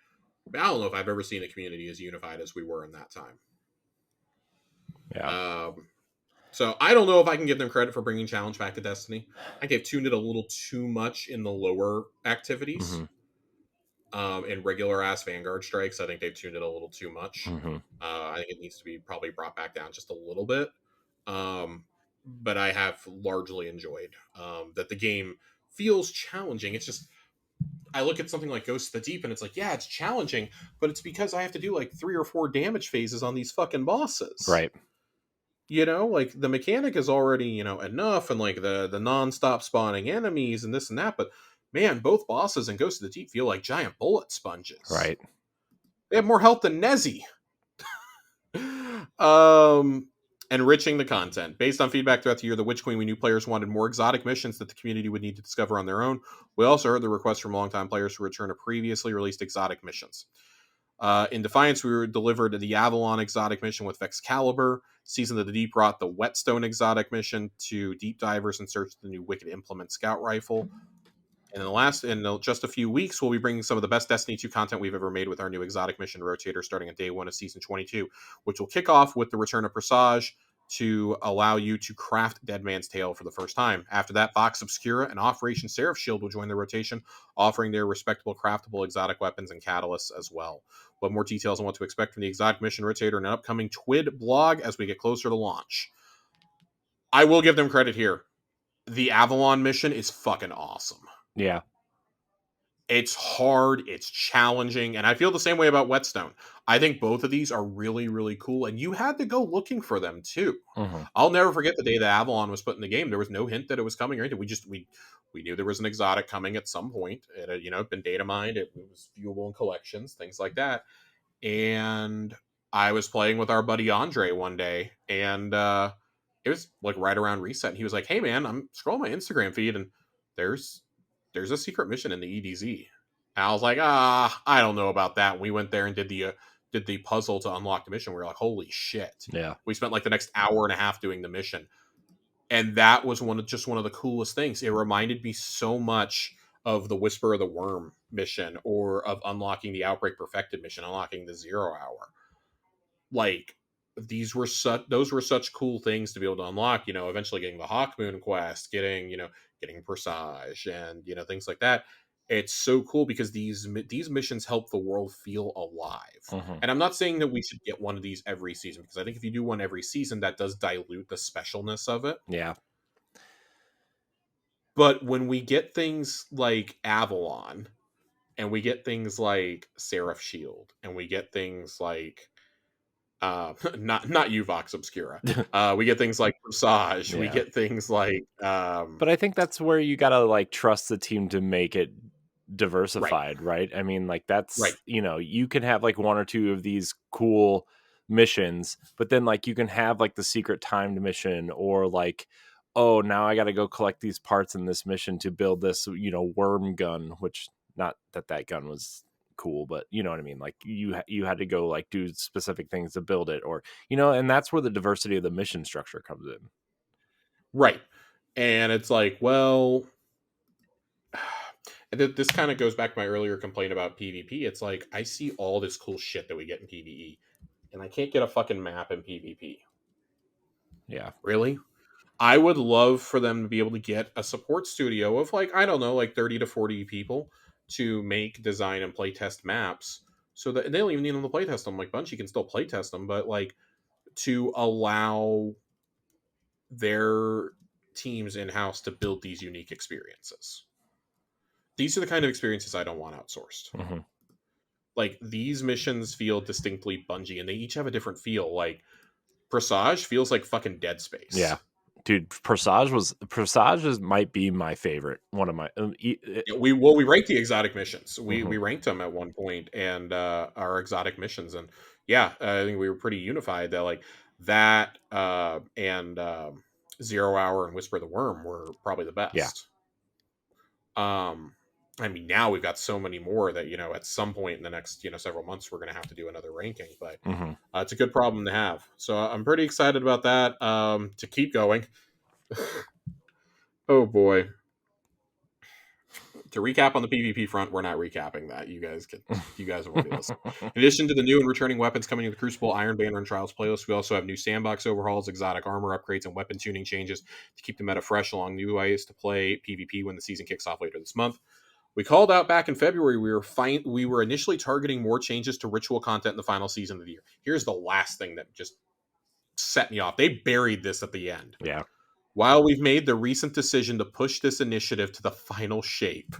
I don't know if I've ever seen a community as unified as we were in that time. Yeah. So I don't know if I can give them credit for bringing challenge back to Destiny. I think they've tuned it a little too much in the lower activities. In regular ass Vanguard strikes, I think they've tuned it a little too much. I think it needs to be probably brought back down just a little bit. But I have largely enjoyed that the game feels challenging. It's just, I look at something like Ghosts of the Deep and it's like, yeah, it's challenging, but it's because I have to do like 3 or 4 damage phases on these fucking bosses. Right. Like the mechanic is already, enough, and like the non-stop spawning enemies and this and that, but man, both bosses in Ghosts of the Deep feel like giant bullet sponges. Right. They have more health than Nezzy. Enriching the content. Based on feedback throughout the year, the Witch Queen, we knew players wanted more exotic missions that the community would need to discover on their own. We also heard the request from longtime players to return to previously released exotic missions. In Defiance, we were delivered the Avalon exotic mission with Vexcalibur. Season of the Deep brought the Whetstone exotic mission to deep divers in search of the new Wicked Implement Scout Rifle. And in just a few weeks, we'll be bringing some of the best Destiny 2 content we've ever made with our new exotic mission rotator starting at day 1 of Season 22, which will kick off with the return of Presage to allow you to craft Dead Man's Tale for the first time. After that, Vox Obscura and Operation Seraph Shield will join the rotation, offering their respectable craftable exotic weapons and catalysts as well. We'll have more details on what to expect from the exotic mission rotator in an upcoming TWID blog as we get closer to launch. I will give them credit here. The Avalon mission is fucking awesome. Yeah. It's hard, it's challenging, and I feel the same way about Whetstone. I think both of these are really, really cool, and you had to go looking for them too. I'll never forget the day that Avalon was put in the game. There was no hint that it was coming or anything. We knew there was an exotic coming at some point. It had, been data mined. It was viewable in collections, things like that. And I was playing with our buddy Andre one day, and it was like right around reset. And he was like, "Hey man, I'm scrolling my Instagram feed, and there's a secret mission in the EDZ." And I was like, I don't know about that. And we went there and did the puzzle to unlock the mission. We were like, holy shit. Yeah. We spent like the next hour and a half doing the mission. And that was one of the coolest things. It reminded me so much of the Whisper of the Worm mission, or of unlocking the Outbreak Perfected mission, unlocking the 0 Hour. Like, those were such cool things to be able to unlock, eventually getting the Hawkmoon quest, getting Presage, and things like that. It's so cool because these missions help the world feel alive. And I'm not saying that we should get one of these every season, because I think if you do one every season, that does dilute the specialness of it. Yeah. But when we get things like Avalon, and we get things like Seraph Shield, and we get things like not you, Vox Obscura. We get things like Presage. We get things like but I think that's where you gotta like trust the team to make it diversified, right? I mean, like Right. that's, you can have like one or two of these cool missions, but then like you can have like the secret timed mission, or like, oh, now I got to go collect these parts in this mission to build this, worm gun, which, not that that gun was cool, but you know what I mean? Like you had to go like do specific things to build it, or, and that's where the diversity of the mission structure comes in. Right. And it's like, well, and this kind of goes back to my earlier complaint about PvP. It's like, I see all this cool shit that we get in PvE, and I can't get a fucking map in PvP. Yeah. Really? I would love for them to be able to get a support studio of like, I don't know, like 30 to 40 people to make, design, and playtest maps, so that they don't even need them to playtest them. Like Bungie can still playtest them, but like to allow their teams in-house to build these unique experiences. These are the kind of experiences I don't want outsourced. Mm-hmm. Like, these missions feel distinctly Bungie, and they each have a different feel. Like, Presage feels like fucking Dead Space. Yeah. Dude, Presage might be my favorite. One of my we ranked the exotic missions. We ranked them at one point, and our exotic missions, and yeah, I think we were pretty unified that like that and 0 Hour and Whisper the Worm were probably the best. Yeah. I mean, now we've got so many more that, at some point in the next, several months, we're going to have to do another ranking, but it's a good problem to have. So I'm pretty excited about that, to keep going. Oh boy. To recap on the PvP front, we're not recapping that. You guys will be listening. In addition to the new and returning weapons coming to the Crucible, Iron Banner, and Trials playlist, we also have new sandbox overhauls, exotic armor upgrades, and weapon tuning changes to keep the meta fresh, along new ways to play PvP when the season kicks off later this month. We called out back in February we were initially targeting more changes to ritual content in the final season of the year. Here's the last thing that just set me off. They buried this at the end. Yeah. While we've made the recent decision to push this initiative to the final shape,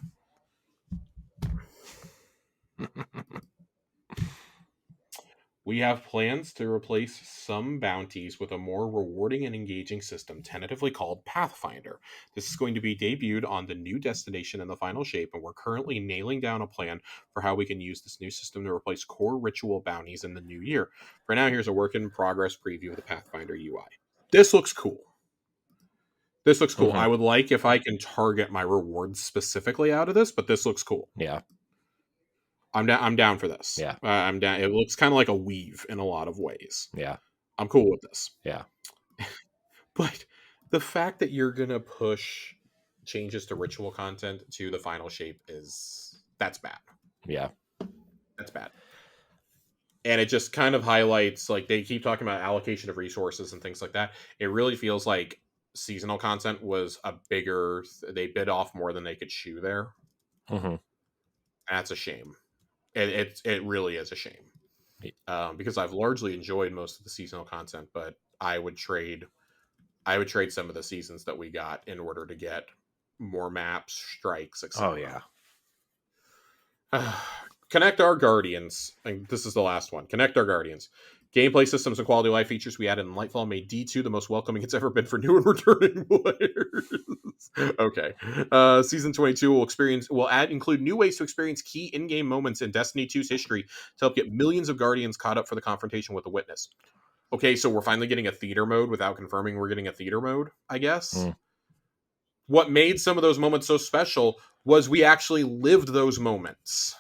we have plans to replace some bounties with a more rewarding and engaging system, tentatively called Pathfinder. This is going to be debuted on the new destination in the final shape, and we're currently nailing down a plan for how we can use this new system to replace core ritual bounties in the new year. For now, here's a work-in-progress preview of the Pathfinder UI. This looks cool. I would like if I can target my rewards specifically out of this, but this looks cool. Yeah. I'm down for this. Yeah. I'm down. It looks kind of like a weave in a lot of ways. Yeah. I'm cool with this. Yeah. But the fact that you're going to push changes to ritual content to the final shape that's bad. Yeah. That's bad. And it just kind of highlights, like, they keep talking about allocation of resources and things like that. It really feels like seasonal content was they bit off more than they could chew there. That's a shame. It really is a shame, because I've largely enjoyed most of the seasonal content, but I would trade some of the seasons that we got in order to get more maps, strikes, etc. Oh yeah. Connect Our Guardians. And this is the last one. Connect Our Guardians. Gameplay systems and quality of life features we added in Lightfall made D2 the most welcoming it's ever been for new and returning players. Okay. Season 22 will include new ways to experience key in-game moments in Destiny 2's history to help get millions of Guardians caught up for the confrontation with the Witness. Okay, so we're finally getting a theater mode without confirming we're getting a theater mode, I guess. What made some of those moments so special was we actually lived those moments.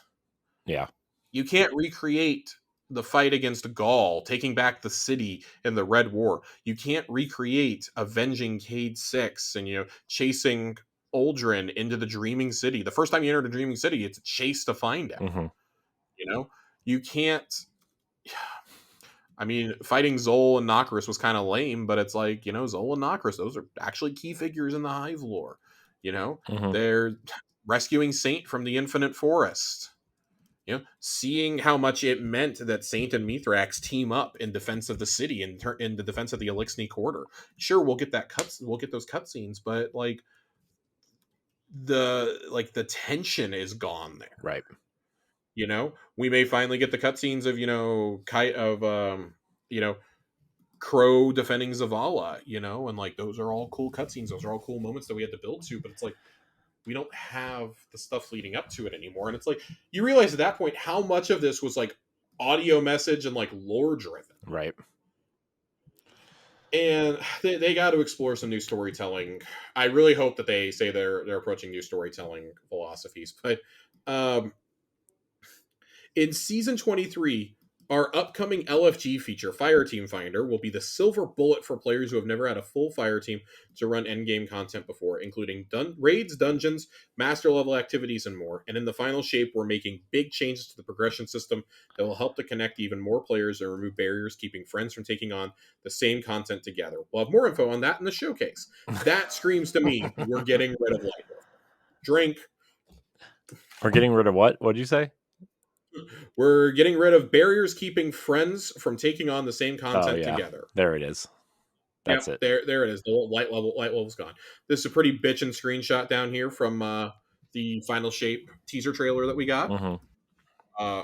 Yeah. You can't recreate the fight against Gaul, taking back the city in the Red War. You can't recreate avenging Cayde 6 and, chasing Uldren into the Dreaming City. The first time you enter the Dreaming City, it's a chase to find him. You can't... I mean, fighting Xol and Nokris was kind of lame, but it's like, Xol and Nokris, those are actually key figures in the Hive lore. They're rescuing Saint from the Infinite Forest. Seeing how much it meant that Saint and Mithrax team up in defense of the city and in the defense of the Elixni Quarter. Sure, we'll get those cutscenes, but the tension is gone there. Right. We may finally get the cutscenes of Crow defending Zavala, and those are all cool cutscenes. Those are all cool moments that we had to build to, but it's like, we don't have the stuff leading up to it anymore. And it's like, you realize at that point how much of this was like audio message and like lore driven. Right. And they got to explore some new storytelling. I really hope that they say they're approaching new storytelling philosophies. But in season 23, our upcoming LFG feature, Fireteam Finder, will be the silver bullet for players who have never had a full Fireteam to run endgame content before, including raids, dungeons, master level activities, and more. And in the final shape, we're making big changes to the progression system that will help to connect even more players and remove barriers, keeping friends from taking on the same content together. We'll have more info on that in the showcase. That screams to me, we're getting rid of Lightwolf. Drink. We're getting rid of what? What'd you say? We're getting rid of barriers keeping friends from taking on the same content together. There it is. That's it. There it is. The light level's gone. This is a pretty bitchin' screenshot down here from the Final Shape teaser trailer that we got. Mm-hmm.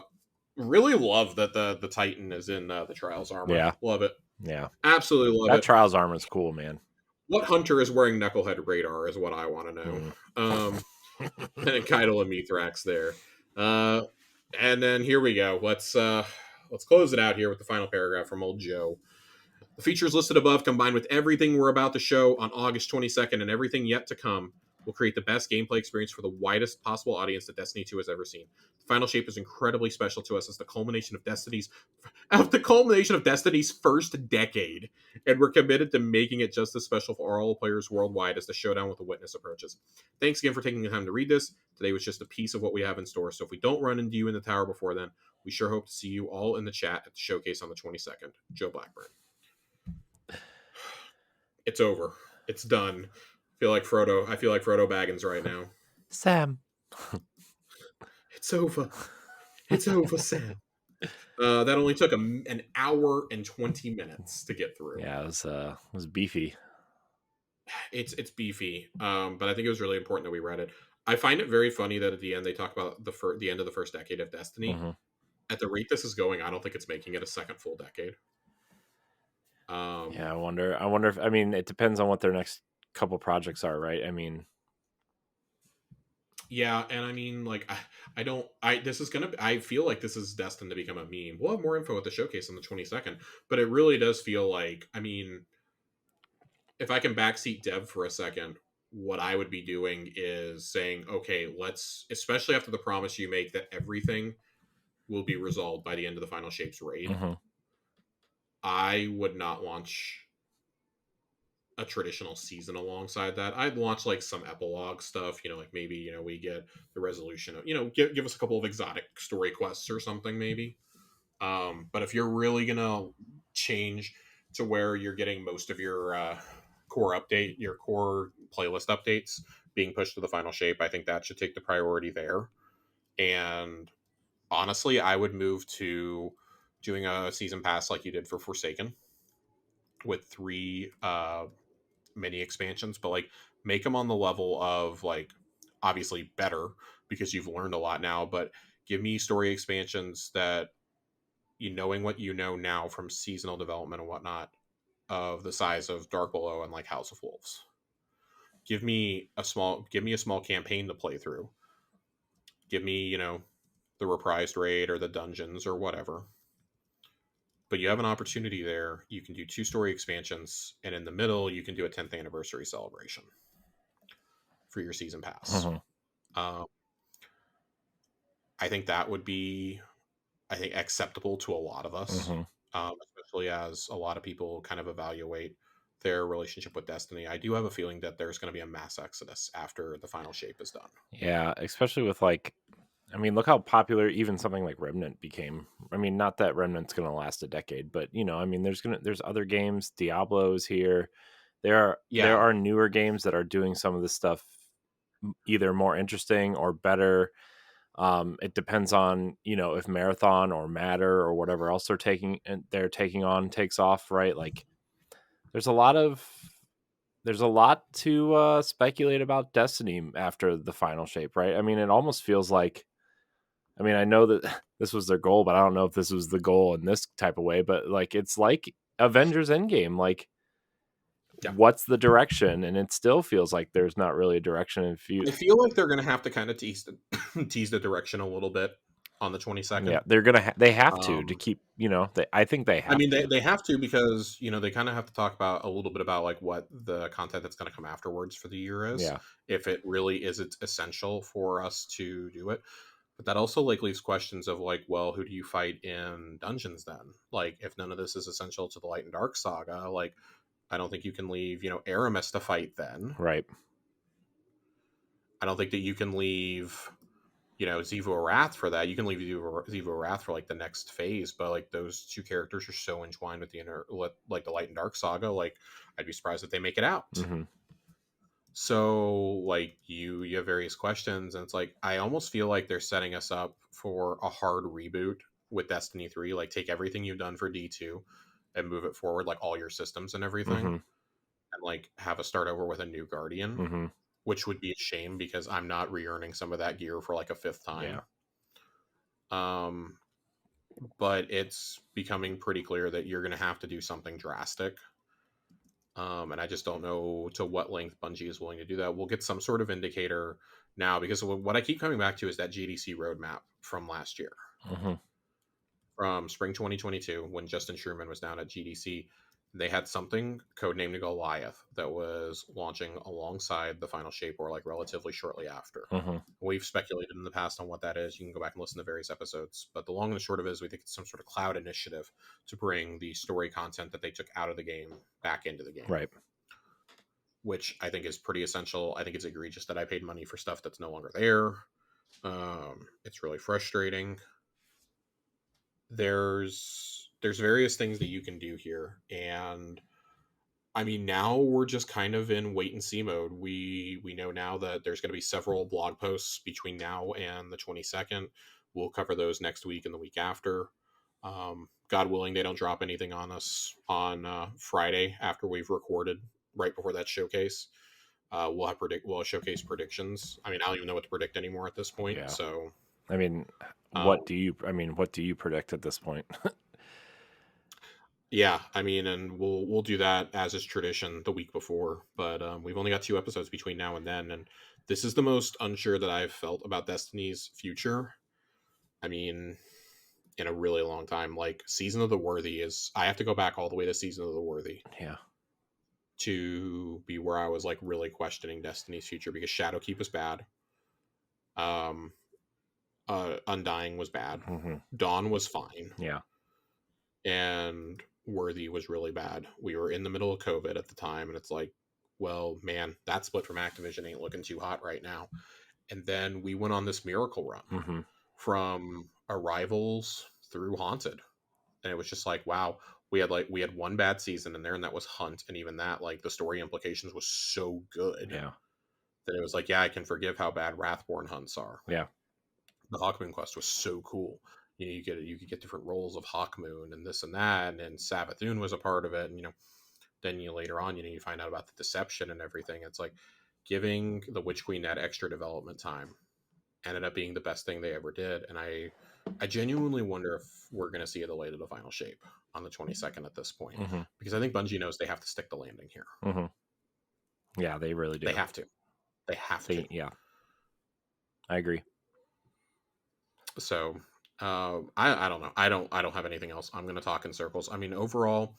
Really love that the Titan is in the Trials armor. Yeah. Love it. Yeah. Absolutely love that it. That Trials armor is cool, man. What hunter is wearing Knucklehead radar is what I want to know. And then Keitel and Mithrax there. And then here we go. Let's close it out here with the final paragraph from old Joe. The features listed above, combined with everything we're about to show on August 22nd and everything yet to come, will create the best gameplay experience for the widest possible audience that Destiny 2 has ever seen. The Final Shape is incredibly special to us as the culmination of Destiny's first decade, and we're committed to making it just as special for all players worldwide as the Showdown with the Witness approaches. Thanks again for taking the time to read this. Today was just a piece of what we have in store, so if we don't run into you in the tower before then, we sure hope to see you all in the chat at the showcase on the 22nd. Joe Blackburn. It's over. It's done. I feel like Frodo Baggins right now. Sam. It's over. It's over, Sam. That only took an hour and 20 minutes to get through. Yeah, it was beefy. It's beefy. But I think it was really important that we read it. I find it very funny that at the end they talk about the end of the first decade of Destiny. Mm-hmm. At the rate this is going, I don't think it's making it a second full decade. Yeah, I wonder if, I mean, it depends on what their next couple projects are, right? I mean, yeah, and I mean, like, I feel like this is destined to become a meme. We'll have more info at the showcase on the 22nd, but it really does feel like, I mean, if I can backseat Dev for a second, what I would be doing is saying, okay, especially after the promise you make that everything will be resolved by the end of the Final Shapes raid, mm-hmm. I would not launch a traditional season alongside that. I'd launch like some epilogue stuff, like maybe, we get the resolution of, give us a couple of exotic story quests or something maybe. But if you're really going to change to where you're getting most of your core playlist updates being pushed to the Final Shape, I think that should take the priority there. And honestly, I would move to doing a season pass like you did for Forsaken with 3 mini expansions, but like make them on the level of like obviously better because you've learned a lot now, but give me story expansions that knowing what you know now from seasonal development and whatnot of the size of Dark Below and like House of Wolves. Give me a small campaign to play through. Give me, the reprised raid or the dungeons or whatever. But you have an opportunity there. You can do 2 story expansions, and in the middle, you can do a 10th anniversary celebration for your season pass. Mm-hmm. I think that would be, acceptable to a lot of us, mm-hmm. Especially as a lot of people kind of evaluate their relationship with Destiny. I do have a feeling that there's going to be a mass exodus after the Final Shape is done. Yeah, especially with look how popular even something like Remnant became. I mean, not that Remnant's going to last a decade, but there's other games. Diablo's here. There are newer games that are doing some of this stuff either more interesting or better. It depends on, if Marathon or Matter or whatever else they're taking on takes off, right? Like there's a lot to speculate about Destiny after the Final Shape, right? I mean, it almost feels like, I know that this was their goal, but I don't know if this was the goal in this type of way, but like, it's like Avengers Endgame. Like Yeah. what's the direction? And it still feels like there's not really a direction. I feel like they're going to have to kind of tease the direction a little bit on the 22nd. Yeah, they're gonna they have to keep, I think they I have mean, to. they have to, because they kind of have to talk about a little bit about like what the content that's going to come afterwards for the year is, Yeah. if it really is it's essential for us to do it. But that also like leaves questions of like, well, who do you fight in dungeons then? Like, if none of this is essential to the Light and Dark saga, like, I don't think you can leave Aramis to fight then. Right. I don't think that you can leave Xivu Arath for that. You can leave Xivu Arath for like the next phase, but like those two characters are so entwined with the like the Light and Dark saga. Like, I'd be surprised if they make it out. Mm-hmm. So like you have various questions, and it's like I almost feel like they're setting us up for a hard reboot with Destiny 3. Like, take everything you've done for D2 and move it forward, like all your systems and everything, Mm-hmm. and like have a start over with a new Guardian. Mm-hmm. Which would be a shame, because I'm not re-earning some of that gear for like a fifth time. Yeah. But it's becoming pretty clear that you're going to have to do something drastic. And I just don't know to what length Bungie is willing to do that. We'll get some sort of indicator now, because what I keep coming back to is that GDC roadmap from last year, Mm-hmm. from spring 2022, when Justin Schumann was down at GDC. They had something codenamed Goliath that was launching alongside the final shape, or like relatively shortly after. Mm-hmm. We've speculated in the past on what that is. You can go back and listen to various episodes. But the long and the short of it is, we think it's some sort of cloud initiative to bring the story content that they took out of the game back into the game. Right. Which I think is pretty essential. I think it's egregious that I paid money for stuff that's no longer there. It's really frustrating. There's various things that you can do here, and I mean, now we're just kind of in wait and see mode. We know now that there's going to be several blog posts between now and the 22nd. We'll cover those next week and the week after. God willing, they don't drop anything on us on Friday after we've recorded, right before that showcase. We'll have showcase predictions. I mean, I don't even know what to predict anymore at this point. Yeah. So, I mean, what do you predict at this point? yeah, I mean, and we'll do that as is tradition the week before. But we've only got 2 episodes between now and then, and this is the most unsure that I've felt about Destiny's future. I mean, in a really long time. Like, Season of the Worthy is, I have to go back all the way to Season of the Worthy Yeah. to be where I was like really questioning Destiny's future, because Shadowkeep was bad. Undying was bad. Mm-hmm. Dawn was fine. Yeah. And Worthy was really bad. We were in the middle of COVID at the time, and it's like, well, man, that split from Activision ain't looking too hot right now. And then we went on this miracle run Mm-hmm. from Arrivals through Haunted, and it was just like, wow, we had one bad season in there, and that was Hunt, and even that, like, the story implications was so good, Yeah. that it was like, yeah, I can forgive how bad Wrathborn hunts are. Yeah. The Hawkmoon quest was so cool. You could get different roles of Hawkmoon and this and that, and Savathun was a part of it. And then later on, you find out about the deception and everything. It's like, giving the Witch Queen that extra development time ended up being the best thing they ever did. And I genuinely wonder if we're going to see the light of the final shape on the 22nd at this point, Mm-hmm. because I think Bungie knows they have to stick the landing here. Mm-hmm. Yeah, they really do. They have to. They have to. Yeah, I agree. So I don't know. I don't have anything else. I'm going to talk in circles. I mean, overall,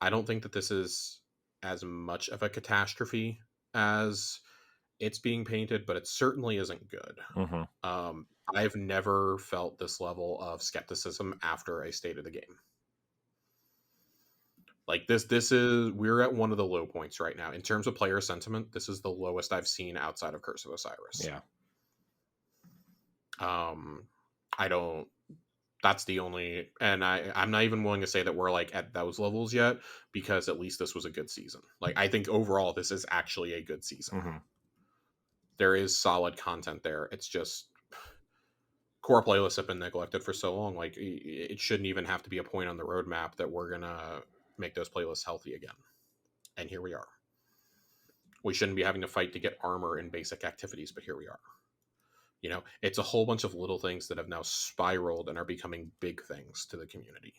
I don't think that this is as much of a catastrophe as it's being painted, but it certainly isn't good. Mm-hmm. I've never felt this level of skepticism after a state of the game. Like, this is, we're at one of the low points right now in terms of player sentiment. This is the lowest I've seen outside of Curse of Osiris. Yeah. I don't, that's the only, and I'm not even willing to say that we're like at those levels yet, because at least this was a good season. Like, I think overall this is actually a good season. Mm-hmm. There is solid content there. It's just, core playlists have been neglected for so long. Like, it shouldn't even have to be a point on the roadmap that we're gonna make those playlists healthy again. And here we are. We shouldn't be having to fight to get armor in basic activities, but here we are. It's a whole bunch of little things that have now spiraled and are becoming big things to the community.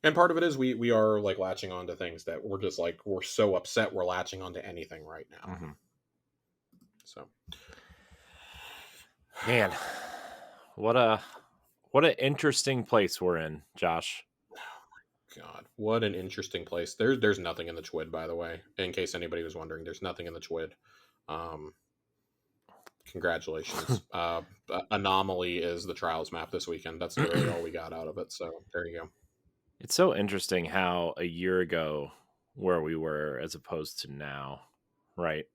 And part of it is we are like latching onto things that we're just like we're so upset we're latching onto anything right now. Mm-hmm. So, Man, what an interesting place we're in, Josh. God, what an interesting place. There's nothing in the Twid, by the way. In case anybody was wondering, there's nothing in the Twid. Congratulations. Anomaly is the trials map this weekend. That's literally all we got out of it. So there you go. It's so interesting how a year ago where we were as opposed to now, right?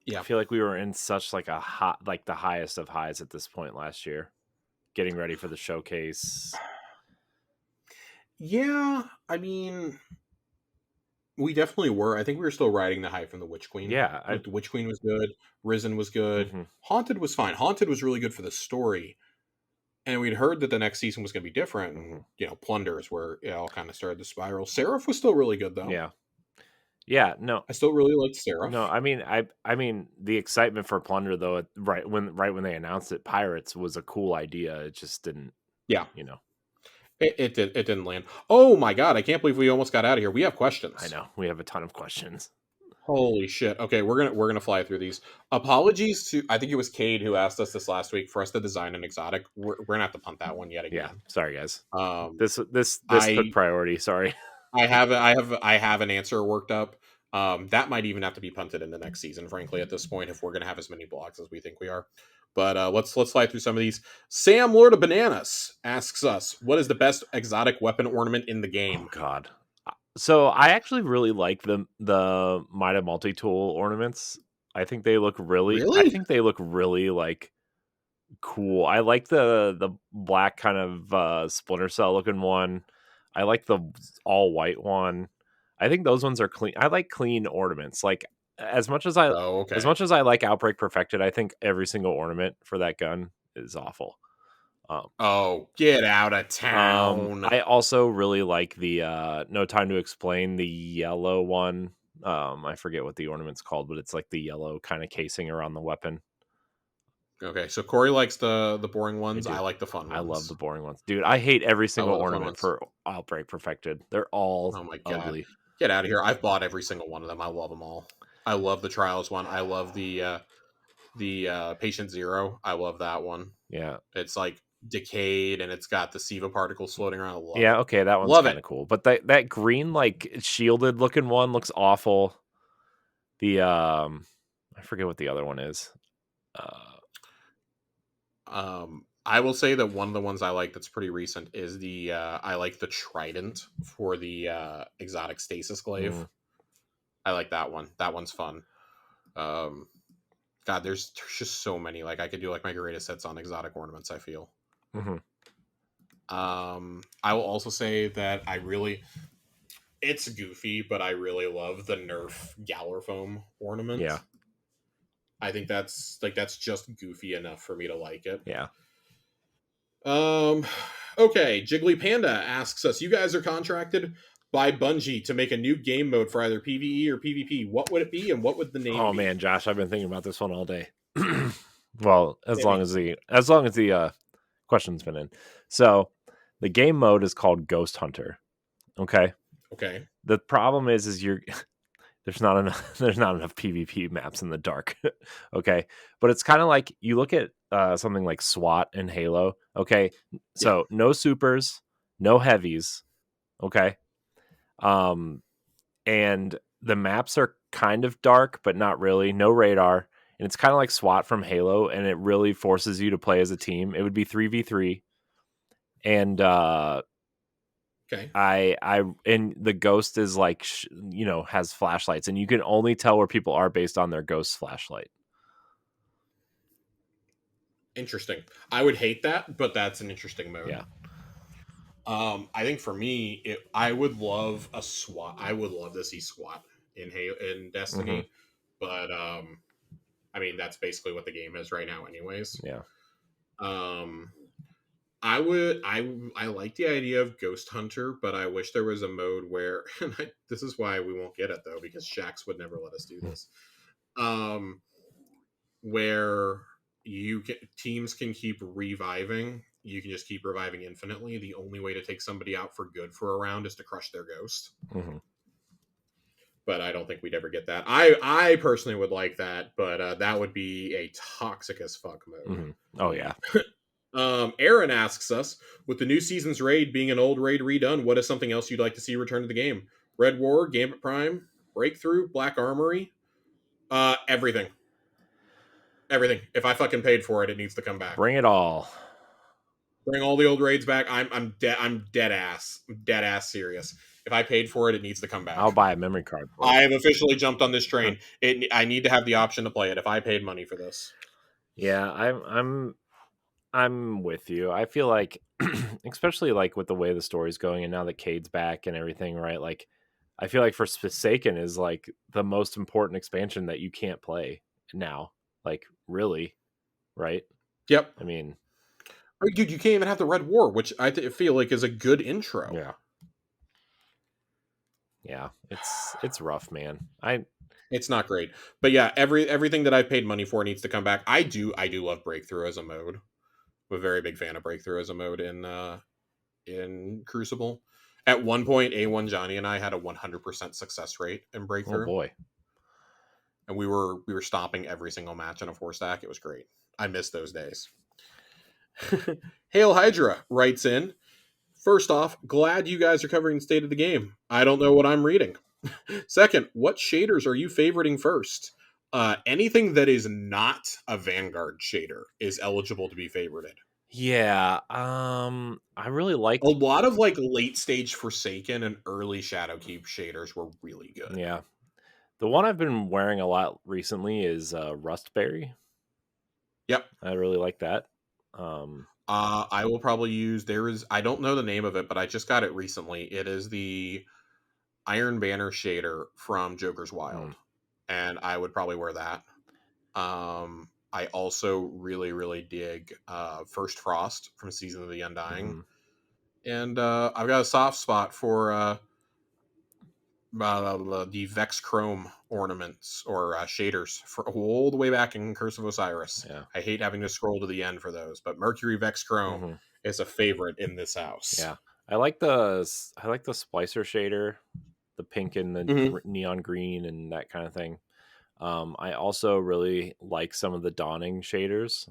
Yeah. I feel like we were in such like a hot, like the highest of highs at this point last year, getting ready for the showcase. Yeah, I mean, we definitely were. I think we were still riding the high from the Witch Queen. Yeah, Like the Witch Queen was good. Risen was good. Mhm. Haunted was fine. Haunted was really good for the story. And we'd heard that the next season was going to be different. And, Plunder is where it all kind of started to spiral. Seraph was still really good, though. Yeah. No, I still really liked Seraph. no. I mean, the excitement for Plunder though, right when they announced it, Pirates was a cool idea. It just didn't. Yeah, you know. it didn't land. Oh my god! I can't believe we almost got out of here. We have questions. I know we have a ton of questions. Holy shit! Okay, we're gonna fly through these. Apologies to I think it was Cade who asked us this last week for us to design an exotic. We're gonna have to punt that one yet again. Yeah, sorry guys. This took priority. Sorry. I have an answer worked up. That might even have to be punted in the next season, frankly, at this point, if we're gonna have as many blogs as we think we are. But let's fly through some of these. Sam Lord of Bananas asks us, "What is the best exotic weapon ornament in the game?" Oh God. So I actually really like the Mida multi-tool ornaments. I think they look really. I think they look really like cool. I like the black kind of Splinter Cell looking one. I like the all white one. I think those ones are clean. I like clean ornaments. Like as much as I like Outbreak Perfected, I think every single ornament for that gun is awful. Get out of town. I also really like the No Time to Explain, the yellow one. I forget what the ornament's called, but it's like the yellow kind of casing around the weapon. Okay, so Corey likes the boring ones. I like the fun ones. I love the boring ones. Dude, I hate every single ornament for Outbreak Perfected. They're all ugly. Get out of here. I've bought every single one of them. I love them all. I love the Trials one. I love the Patient Zero. I love that one. Yeah. It's like decayed and it's got the SIVA particles floating around. Okay, that one's kind of cool. But that green like shielded looking one looks awful. The I forget what the other one is. I will say that one of the ones I like that's pretty recent is the I like the Trident for the exotic Stasis Glaive. I like that one. That one's fun. God, there's just so many. Like I could do like my greatest hits on exotic ornaments, I feel. I will also say that it's goofy, but I really love the Nerf Galar Foam ornament. Yeah. I think that's just goofy enough for me to like it. Yeah. Okay, Jiggly Panda asks us, you guys are contracted by Bungie to make a new game mode for either PvE or PvP. What would it be and what would the name be? Oh man, Josh, I've been thinking about this one all day. Well, as long as the question's been in. So, the game mode is called Ghost Hunter. Okay? Okay. The problem is there's not enough PvP maps in the dark. Okay? But it's kind of like you look at something like SWAT and Halo. Okay? So, no supers, no heavies. Okay? And the maps are kind of dark, but not really. No radar. And it's kind of like SWAT from Halo, and it really forces you to play as a team. It would be 3v3. And okay. And the ghost is like has flashlights, and you can only tell where people are based on their ghost flashlight. Interesting. I would hate that, but that's an interesting mode. Yeah. I think for me, I would love a SWAT. I would love to see SWAT in Destiny, but I mean that's basically what the game is right now, anyways. Yeah. I like the idea of Ghost Hunter, but I wish there was a mode where, this is why we won't get it though, because Shaxx would never let us do this. Where teams can keep reviving. You can just keep reviving infinitely. The only way to take somebody out for good for a round is to crush their ghost. Mm-hmm. But I don't think we'd ever get that. I personally would like that, but that would be a toxic as fuck mode. Mm-hmm. Oh yeah. Aaron asks us, with the new season's raid being an old raid redone, what is something else you'd like to see return to the game? Red War, Gambit Prime, Breakthrough, Black Armory, everything. Everything. If I fucking paid for it, it needs to come back. Bring it all. Bring all the old raids back. I'm dead ass serious. If I paid for it, it needs to come back. I'll buy a memory card for it. I have officially jumped on this train. I need to have the option to play it if I paid money for this. Yeah, I'm with you. I feel like, especially like with the way the story's going, and now that Cade's back and everything, right? Like, I feel like Forsaken is like the most important expansion that you can't play now. Like, really, right? Yep. I mean, dude, you can't even have the Red War, which I feel like is a good intro. Yeah, it's rough, man. It's not great, but yeah, everything that I've paid money for needs to come back. I do love Breakthrough as a mode. I'm a very big fan of Breakthrough as a mode in Crucible. At one point, A1 Johnny and I had a 100% success rate in Breakthrough. Oh boy. And we were stopping every single match in a 4-stack. It was great. I miss those days. Hail Hydra writes in, first off, glad you guys are covering the state of the game. I don't know what I'm reading. Second, what shaders are you favoriting first? Anything that is not a Vanguard shader is eligible to be favorited. Yeah, I really liked a lot of like late stage Forsaken and early Shadowkeep shaders were really good. Yeah. The one I've been wearing a lot recently is Rustberry. Yep. I really like that. I will probably use, I don't know the name of it, but I just got it recently. It is the Iron Banner shader from Joker's Wild. And I would probably wear that. I also really, really dig First Frost from Season of the Undying. And I've got a soft spot for the Vex Chrome ornaments or shaders for all the way back in Curse of Osiris. Yeah. I hate having to scroll to the end for those, but Mercury Vex Chrome is a favorite in this house. Yeah, I like the Splicer shader, the pink and the neon green and that kind of thing. I also really like some of the Dawning shaders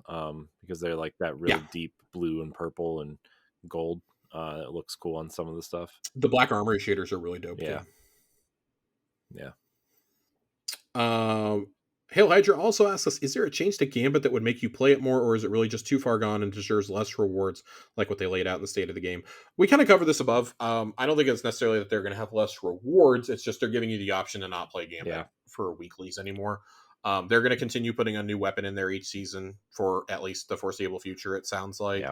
because they're like that really deep blue and purple and gold. It looks cool on some of the stuff. The Black Armory shaders are really dope too. Yeah. Hail Hydra also asks us, is there a change to Gambit that would make you play it more, or is it really just too far gone and deserves less rewards like what they laid out in the state of the game? We kind of covered this above. I don't think it's necessarily that they're going to have less rewards. It's just they're giving you the option to not play Gambit for weeklies anymore. They're going to continue putting a new weapon in there each season for at least the foreseeable future, it sounds like.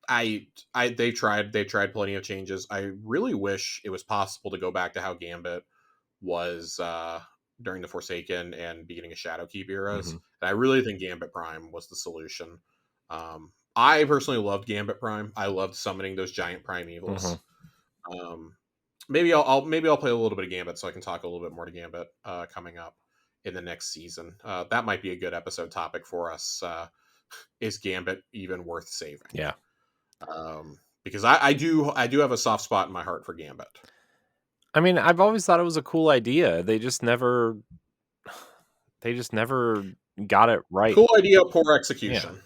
They've tried plenty of changes. I really wish it was possible to go back to how Gambit was during the Forsaken and beginning of Shadowkeep eras. And I really think Gambit Prime was the solution. I personally loved Gambit Prime. I loved summoning those giant primeval. Maybe I'll play a little bit of Gambit so I can talk a little bit more to Gambit coming up in the next season. That might be a good episode topic for us. Is Gambit even worth saving? Yeah. Because I do have a soft spot in my heart for Gambit. I mean, I've always thought it was a cool idea. They just never got it right. Cool idea, poor execution.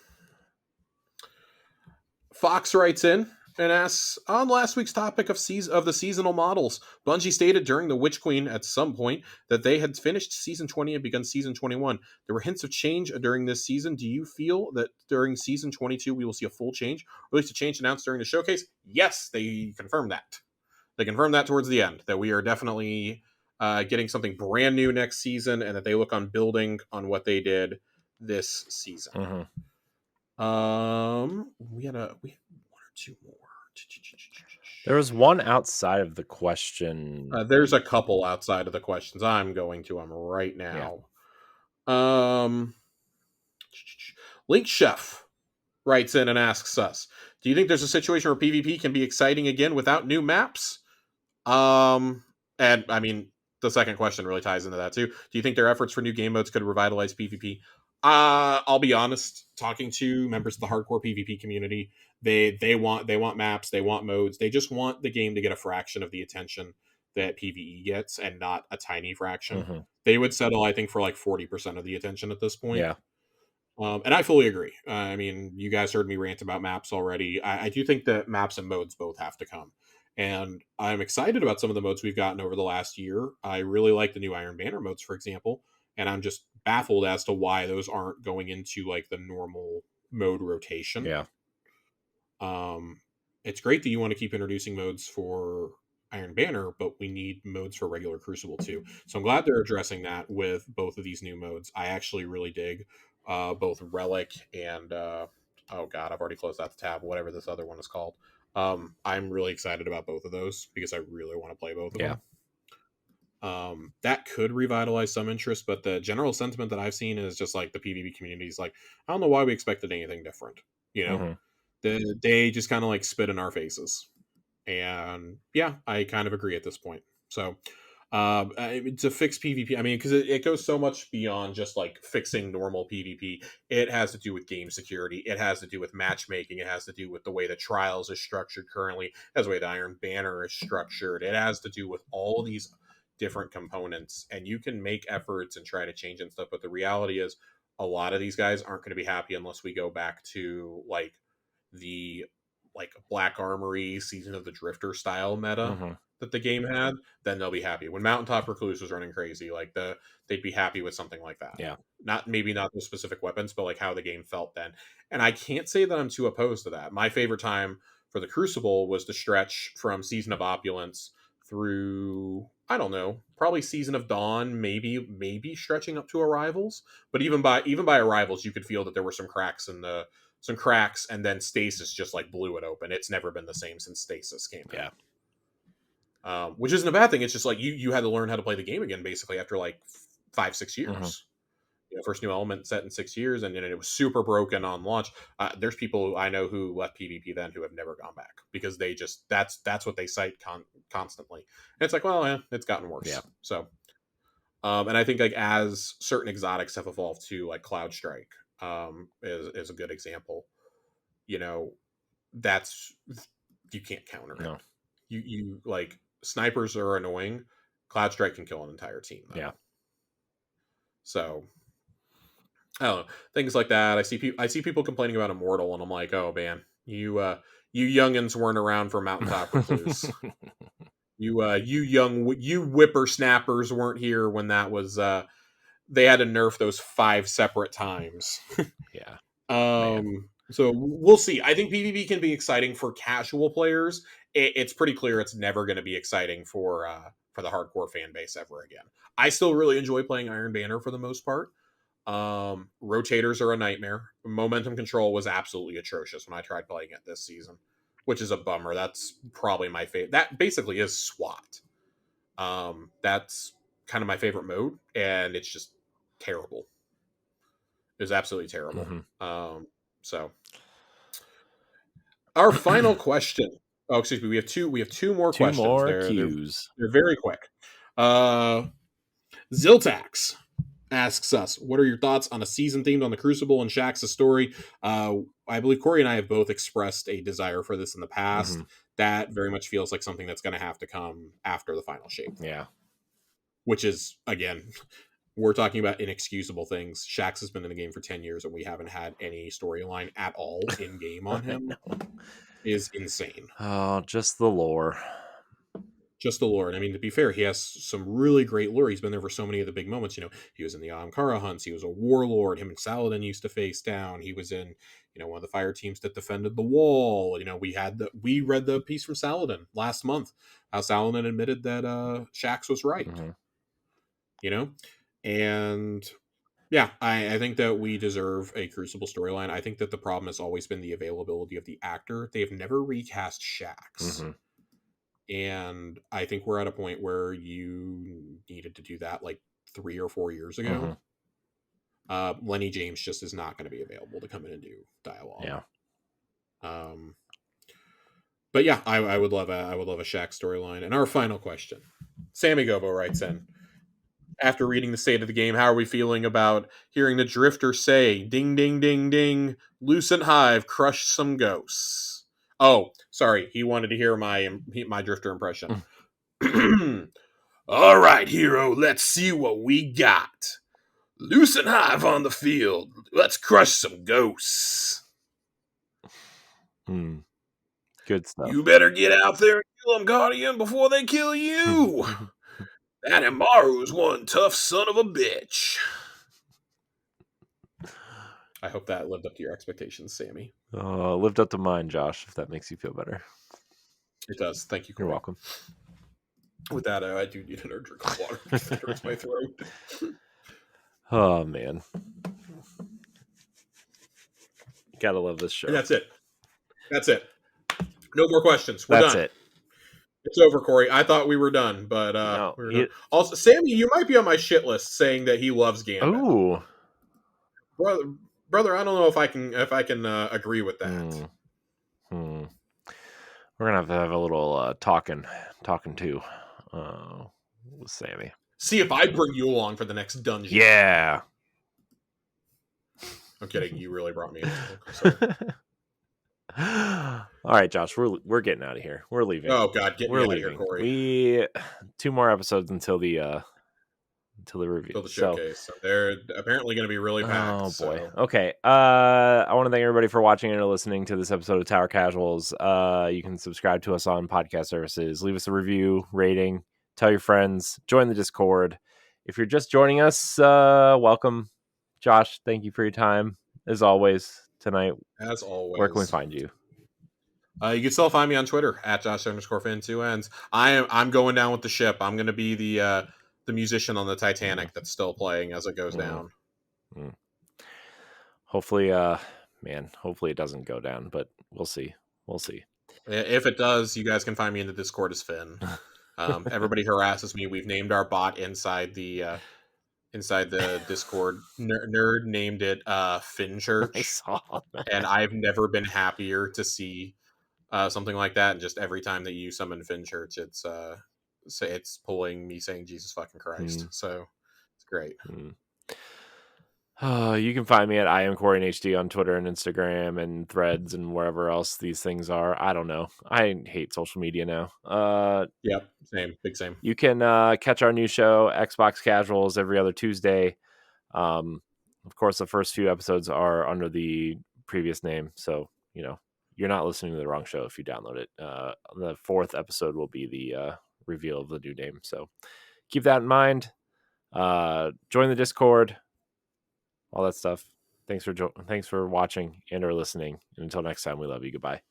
Fox writes in and asks, on last week's topic of the seasonal models, Bungie stated during the Witch Queen at some point that they had finished Season 20 and begun Season 21. There were hints of change during this season. Do you feel that during Season 22 we will see a full change, or at least a change announced during the showcase? Yes, they confirmed that. They confirmed that towards the end, that we are definitely getting something brand new next season, and that they look on building on what they did this season. We had one or two more. There was one outside of the question. There's a couple outside of the questions. I'm going to them right now. Link Chef writes in and asks us, do you think there's a situation where PvP can be exciting again without new maps? And I mean, the second question really ties into that too. Do you think their efforts for new game modes could revitalize PvP? I'll be honest. Talking to members of the hardcore PvP community, they want maps, they want modes, they just want the game to get a fraction of the attention that PvE gets, and not a tiny fraction. Mm-hmm. They would settle, I think, for like 40% of the attention at this point. Yeah. And I fully agree. I mean, you guys heard me rant about maps already. I do think that maps and modes both have to come. And I'm excited about some of the modes we've gotten over the last year. I really like the new Iron Banner modes, for example. And I'm just baffled as to why those aren't going into like the normal mode rotation. Yeah. It's great that you want to keep introducing modes for Iron Banner, but we need modes for regular Crucible too. So I'm glad they're addressing that with both of these new modes. I actually really dig both Relic and oh god, I've already closed out the tab. Whatever this other one is called. I'm really excited about both of those because I really want to play both of them. That could revitalize some interest, but the general sentiment that I've seen is just like the PvP community is like, I don't know why we expected anything different. You know, they just kind of like spit in our faces, and yeah, I kind of agree at this point. So to fix PvP, I mean, because it goes so much beyond just like fixing normal PvP. It has to do with game security. It has to do with matchmaking. It has to do with the way the trials is structured currently, as the way the Iron Banner is structured. It has to do with all of these different components, and you can make efforts and try to change and stuff. But the reality is, a lot of these guys aren't going to be happy unless we go back to like the Black Armory Season of the Drifter style meta that the game had. Then they'll be happy. When Mountaintop Recluse was running crazy, like they'd be happy with something like that. Yeah. Maybe not the specific weapons, but like how the game felt then. And I can't say that I'm too opposed to that. My favorite time for the Crucible was the stretch from Season of Opulence through, I don't know, probably Season of Dawn, maybe stretching up to Arrivals. But even by Arrivals, you could feel that there were some cracks, and then Stasis just like blew it open. It's never been the same since Stasis came out. Which isn't a bad thing. It's just like you had to learn how to play the game again, basically, after like 5-6 years. First new element set in 6 years, and then it was super broken on launch. There's people I know who left PvP then who have never gone back because they just that's what they cite constantly. And it's like, well, it's gotten worse. Yeah. So, and I think like as certain exotics have evolved too, like Cloud Strike is a good example. That's you can't counter. No. You like snipers are annoying. Cloud Strike can kill an entire team, though. Yeah. So I don't know, things like that. I see people complaining about Immortal, and I'm like, oh man, you youngins weren't around for Mountaintop Recluse. you whippersnappers weren't here when that was. They had to nerf those 5 separate times. Yeah. So we'll see. I think PvP can be exciting for casual players. It's pretty clear it's never going to be exciting for the hardcore fan base ever again. I still really enjoy playing Iron Banner for the most part. Rotators are a nightmare. Momentum control was absolutely atrocious when I tried playing it this season, which is a bummer. That's probably my favorite. That basically is SWAT. That's kind of my favorite mode, and it's just terrible. It's absolutely terrible. So our final question. Oh, excuse me. We have two more questions. They're very quick. Ziltax asks us, what are your thoughts on a season themed on the Crucible and Shaxx' story? I believe Corey and I have both expressed a desire for this in the past. That very much feels like something that's going to have to come after the final shape. Yeah. Which is, again, we're talking about inexcusable things. Shaxx has been in the game for 10 years, and we haven't had any storyline at all in game on him. Is insane. Oh, just the lore. Just the lore. And I mean, to be fair, he has some really great lore. He's been there for so many of the big moments. He was in the Ahamkara hunts. He was a warlord. Him and Saladin used to face down. He was in, one of the fire teams that defended the wall. We read the piece from Saladin last month. How Saladin admitted that Shaxx was right. And yeah, I think that we deserve a Crucible storyline. I think that the problem has always been the availability of the actor. They've never recast Shaxx. And I think we're at a point where you needed to do that like 3 or 4 years ago. Lenny James just is not going to be available to come in and do dialogue. Yeah. But yeah, I would love a Shaxx storyline. And our final question, Sammy Gobo writes in, After reading the state of the game, how are we feeling about hearing the Drifter say, ding, ding, ding, ding, Lucent Hive, crush some ghosts? Oh, sorry. He wanted to hear my Drifter impression. All right, hero, let's see what we got. Lucent Hive on the field. Let's crush some ghosts. Good stuff. You better get out there and kill them, Guardian, before they kill you. That Imaru's one tough son of a bitch. I hope that lived up to your expectations, Sammy. Lived up to mine, Josh, if that makes you feel better. It does. Thank you, Corey. You're welcome. With that, I do need another drink of water because it hurts my throat. Oh, man. Gotta love this show. And that's it. No more questions. We're That's done. it. It's over, Corey. I thought we were done, but No, we were done. Also, Sammy, you might be on my shit list saying that he loves Gambit. Ooh. Brother, I don't know if I can agree with that. We're gonna have to have a little talking too with Sammy. See if I bring you along for the next dungeon. Yeah. I'm kidding. You really brought me in. All right, Josh, we're getting out of here. We're leaving. Oh God, get me out of here, Corey. We 2 more episodes until the review. Until the showcase. So they're apparently going to be really packed. Oh boy. So. Okay. I want to thank everybody for watching and listening to this episode of Tower Casuals. You can subscribe to us on podcast services. Leave us a review, rating, tell your friends, join the Discord. If you're just joining us, welcome. Josh, thank you for your time as always tonight. As always. Where can we find you? You can still find me on Twitter at Josh_Finn2ends. I'm going down with the ship. I'm going to be the musician on the Titanic that's still playing as it goes down. Hopefully, hopefully it doesn't go down, but we'll see. If it does, you guys can find me in the Discord as Finn. Everybody harasses me. We've named our bot inside the Discord. Nerd named it Finn Church. And I've never been happier to see something like that. And just every time that you summon Finn Church, it's pulling me saying Jesus fucking Christ. So it's great. You can find me at I am Corey HD on Twitter and Instagram and Threads and wherever else these things are. I don't know. I hate social media now. Yep, same. You can catch our new show, Xbox Casuals, every other Tuesday. Of course, the first few episodes are under the previous name, so you're not listening to the wrong show if you download it. The 4th episode will be the reveal of the new name, so keep that in mind. Join the Discord, all that stuff. Thanks for watching and or listening. And until next time, we love you. Goodbye.